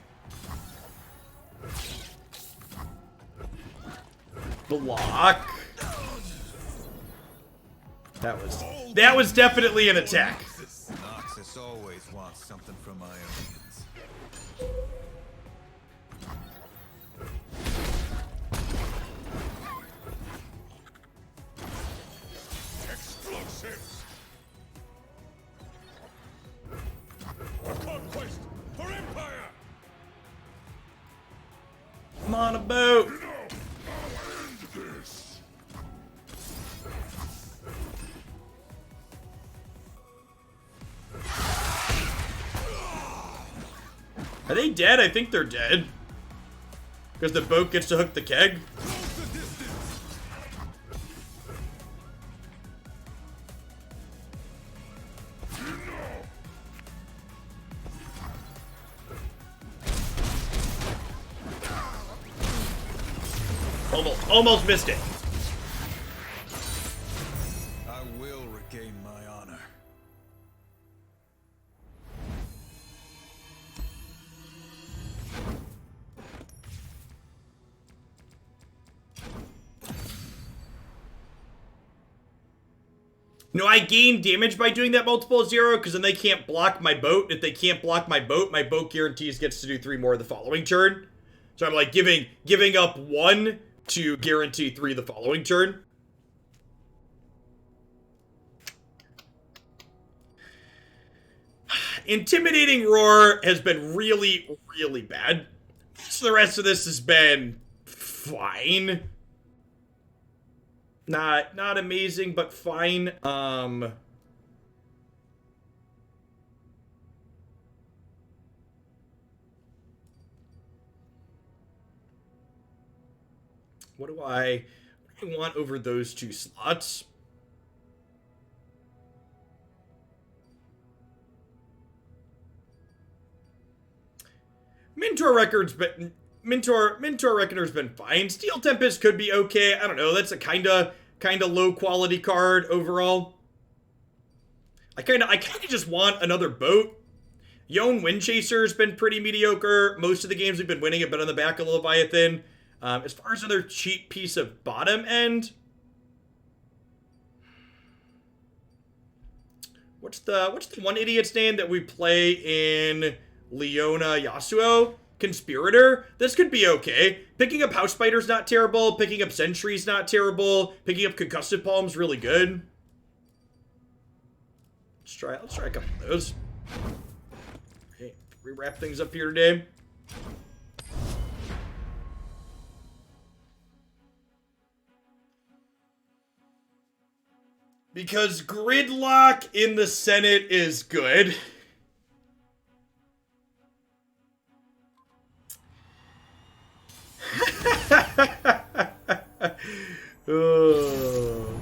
Block. That was definitely an attack. Noxus always wants something from my aliens. Explosives. A conquest for Empire. I'm on a boat. No, I'll end this. Are they dead? I think they're dead. Because the boat gets to hook the keg? Almost missed it. I will regain my honor. No, I gain damage by doing that multiple 0 because then they can't block my boat. If they can't block my boat guarantees gets to do 3 more the following turn. So I'm like giving up 1 to guarantee 3 the following turn. Intimidating Roar has been really, really bad. So the rest of this has been fine. Not amazing, but fine. What do I want over those 2 slots? Mentor Reckoner's been fine. Steel Tempest could be okay. I don't know. That's a kind of low quality card overall. I kind of just want another boat. Yone Windchaser's been pretty mediocre. Most of the games we've been winning have been on the back of Leviathan. As far as another cheap piece of bottom end, what's the one idiot's name that we play in Leona Yasuo? Conspirator? This could be okay. Picking up House Spider's not terrible. Picking up Sentry's not terrible. Picking up Concussive Palm's really good. Let's try a couple of those. Okay, rewrap things up here today. Because gridlock in the Senate is good. Oh.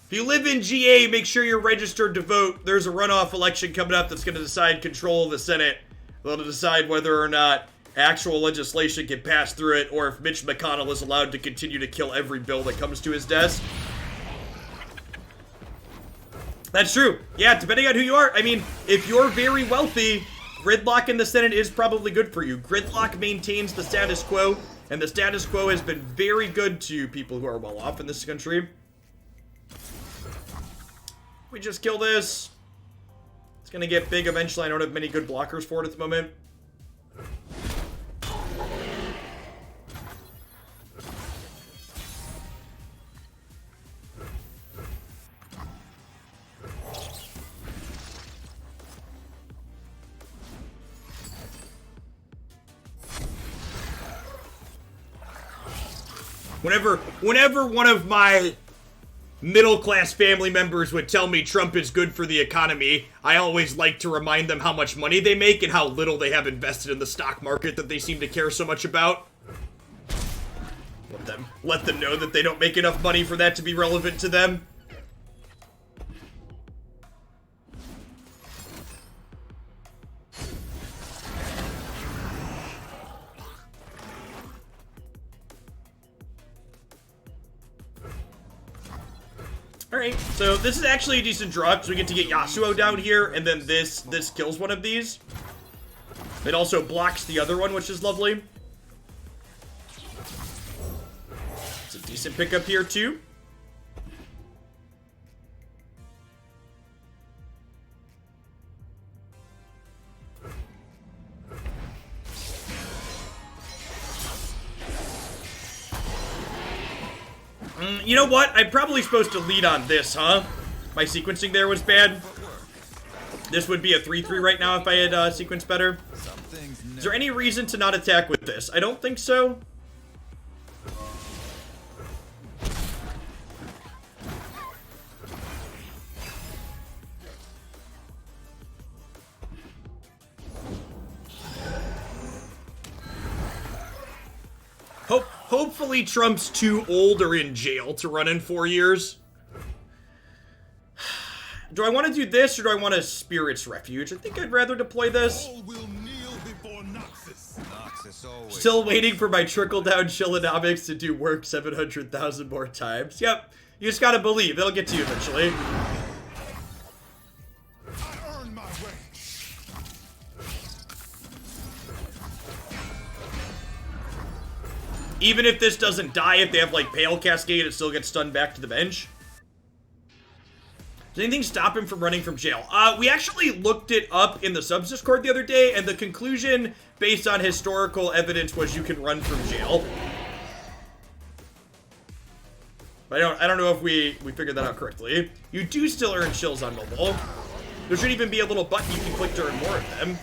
If you live in GA, make sure you're registered to vote. There's a runoff election coming up that's going to decide control of the Senate. They'll decide whether or not actual legislation can pass through it, or if Mitch McConnell is allowed to continue to kill every bill that comes to his desk. That's true. Yeah, depending on who you are. I mean, if you're very wealthy, gridlock in the Senate is probably good for you. Gridlock maintains the status quo, and the status quo has been very good to people who are well off in this country. We just kill this. It's gonna get big eventually. I don't have many good blockers for it at the moment. Whenever one of my middle-class family members would tell me Trump is good for the economy, I always like to remind them how much money they make and how little they have invested in the stock market that they seem to care so much about. Let them know that they don't make enough money for that to be relevant to them. Alright, so this is actually a decent draw, because we get to get Yasuo down here, and then this kills one of these. It also blocks the other one, which is lovely. It's a decent pickup here, too. You know what? I'm probably supposed to lead on this, huh? My sequencing there was bad. This would be a 3-3 right now if I had sequenced better. Is there any reason to not attack with this? I don't think so. Hopefully Trump's too old or in jail to run in 4 years. Do I want to do this, or do I want a Spirit's Refuge? I think I'd rather deploy this. All will kneel before Noxus. Noxus always. Still waiting for my trickle-down Shillonomics to do work 700,000 more times. Yep, you just gotta believe. It'll get to you eventually. I earn my way. Even if this doesn't die, if they have, like, Pale Cascade, it still gets stunned back to the bench. Does anything stop him from running from jail? We actually looked it up in the subs Discord the other day, and the conclusion, based on historical evidence, was you can run from jail. But I don't know if we figured that out correctly. You do still earn shills on mobile. There should even be a little button you can click to earn more of them.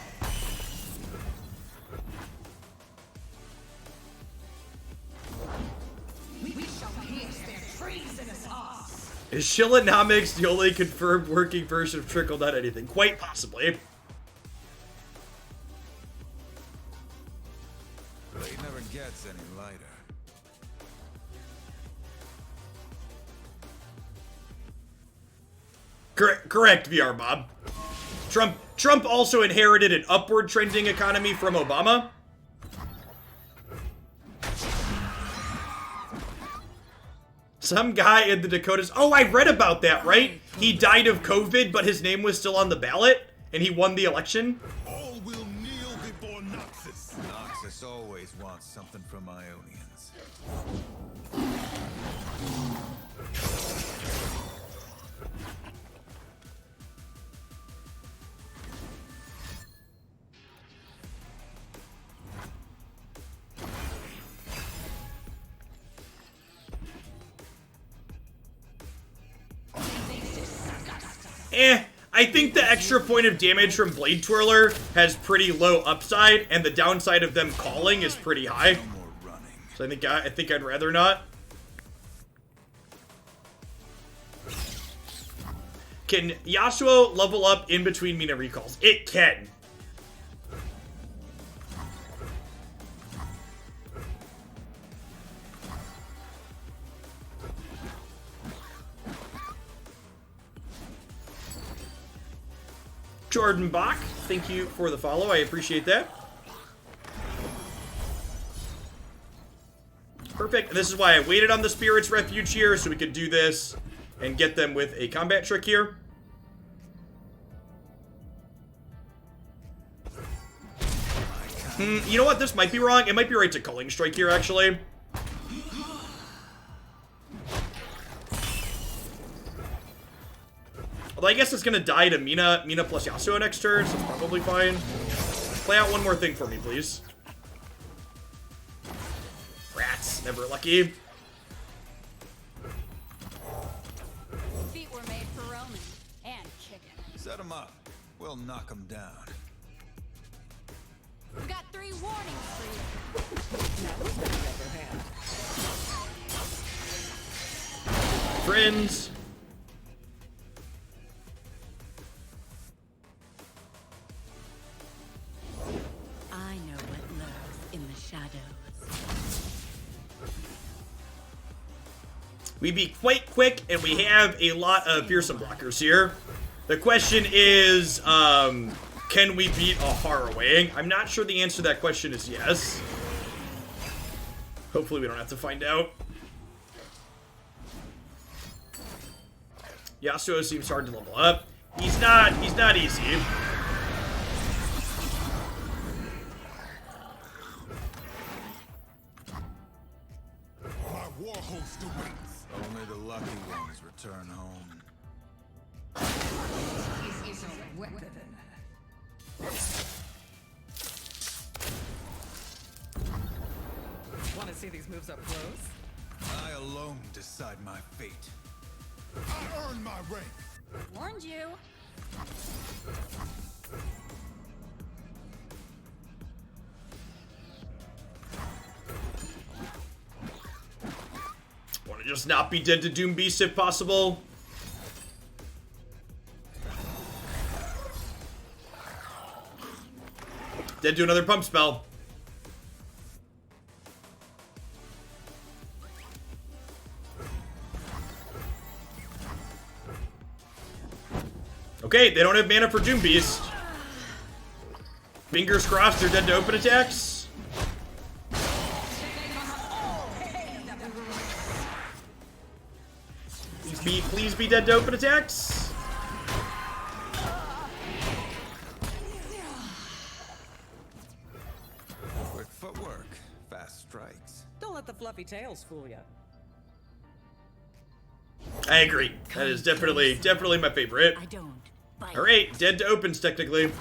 Is Shillonomics the only confirmed working version of Trickle? Not anything. Quite possibly. But it never gets any lighter. Correct, VR Bob. Trump also inherited an upward trending economy from Obama. Some guy in the Dakotas. Oh, I read about that, right? He died of COVID, but his name was still on the ballot, and he won the election. All will kneel before Noxus. Noxus always wants something from Ionians. I think the extra point of damage from Blade Twirler has pretty low upside, and the downside of them calling is pretty high. No more running. So I think I'd rather not. Can Yasuo level up in between Mina recalls? It can. Jordan Bach, thank you for the follow. I appreciate that. Perfect. And this is why I waited on the Spirit's Refuge here, so we could do this and get them with a combat trick here. You know what? This might be wrong. It might be right to Culling Strike here, actually. Although I guess it's gonna die to Mina plus Yasuo next turn, so it's probably fine. Play out one more thing for me, please. Rats, never lucky. Feet were made for roaming and chicken. Set them up. We'll knock them down. We got 3 warnings for you. Now who's got the upper hand? Friends. I know what lurks in the shadows. We be quite quick, and we have a lot of fearsome blockers here. The question is, can we beat a Harrowing? I'm not sure the answer to that question is yes. Hopefully we don't have to find out. Yasuo seems hard to level up. He's not easy. My war host awaits. Only the lucky ones return home. This is a weapon. Want to see these moves up close? I alone decide my fate. I earn my rank. Warned you. Want to just not be dead to Doom Beast if possible? Dead to another pump spell. Okay, they don't have mana for Doom Beast. Fingers crossed they're dead to open attacks. Please be dead to open attacks. Quick footwork, fast strikes. Don't let the fluffy tails fool you. I agree. That is definitely my favorite. I don't bite. All right, dead to opens technically.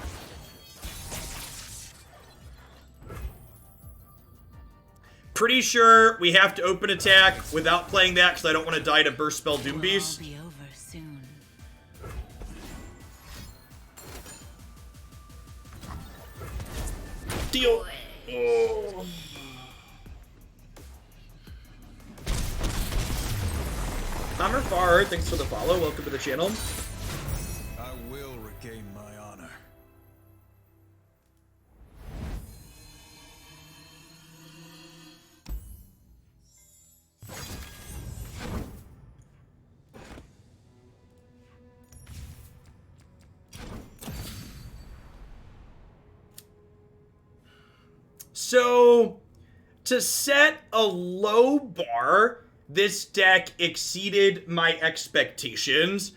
Pretty sure we have to open attack without playing that because I don't want to die to burst spell Doom Beast. It'll all be over soon. Deal. Oh. Hammer Far, thanks for the follow. Welcome to the channel. I will regain my honor. So, to set a low bar, this deck exceeded my expectations.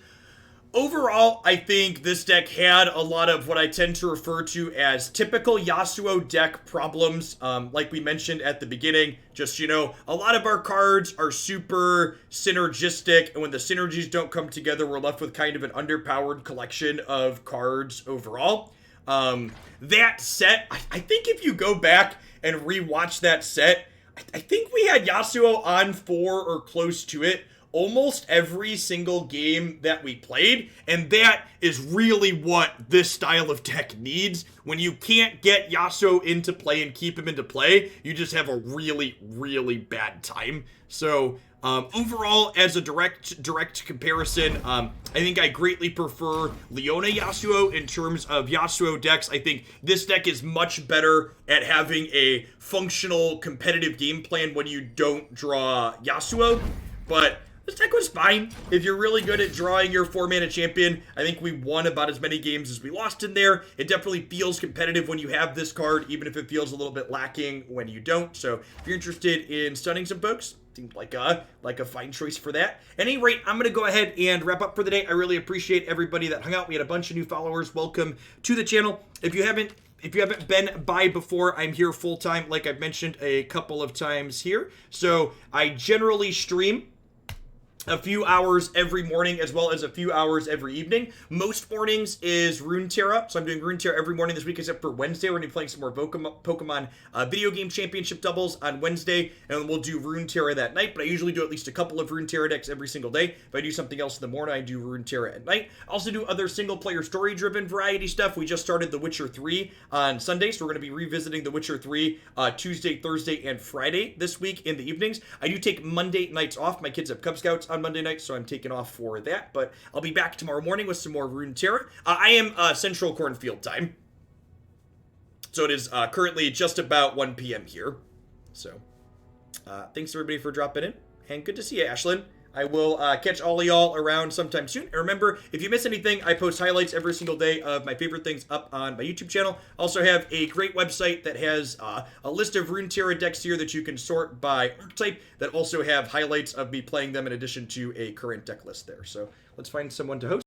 Overall, I think this deck had a lot of what I tend to refer to as typical Yasuo deck problems. Like we mentioned at the beginning, just, you know, a lot of our cards are super synergistic, and when the synergies don't come together, we're left with kind of an underpowered collection of cards overall. That set, I think if you go back and rewatch that set, I think we had Yasuo on 4 or close to it almost every single game that we played, and that is really what this style of deck needs. When you can't get Yasuo into play and keep him into play, you just have a really, really bad time. So, overall, as a direct comparison, I think I greatly prefer Leona Yasuo in terms of Yasuo decks. I think this deck is much better at having a functional competitive game plan when you don't draw Yasuo, but this deck was fine. If you're really good at drawing your 4-mana champion, I think we won about as many games as we lost in there. It definitely feels competitive when you have this card, even if it feels a little bit lacking when you don't. So if you're interested in stunning some folks, seemed like a fine choice for that. At any rate, I'm going to go ahead and wrap up for the day. I really appreciate everybody that hung out. We had a bunch of new followers. Welcome to the channel. If you haven't been by before, I'm here full time, like I've mentioned a couple of times here. So I generally stream a few hours every morning as well as a few hours every evening. Most mornings is Runeterra, so I'm doing Runeterra every morning this week except for Wednesday. We're going to be playing some more Pokemon video game championship doubles on Wednesday, and we'll do Runeterra that night, but I usually do at least a couple of Runeterra decks every single day. If I do something else in the morning, I do Runeterra at night. I also do other single-player story-driven variety stuff. We just started The Witcher 3 on Sunday, so we're going to be revisiting The Witcher 3 Tuesday, Thursday, and Friday this week in the evenings. I do take Monday nights off. My kids have Cub Scouts on Monday night, so I'm taking off for that, but I'll be back tomorrow morning with some more Runeterra. I am Central Cornfield time, so it is currently just about 1 p.m. here. So thanks everybody for dropping in, and good to see you, Ashlyn. I will catch all of y'all around sometime soon. And remember, if you miss anything, I post highlights every single day of my favorite things up on my YouTube channel. Also have a great website that has a list of Runeterra decks here that you can sort by archetype that also have highlights of me playing them in addition to a current deck list there. So let's find someone to host.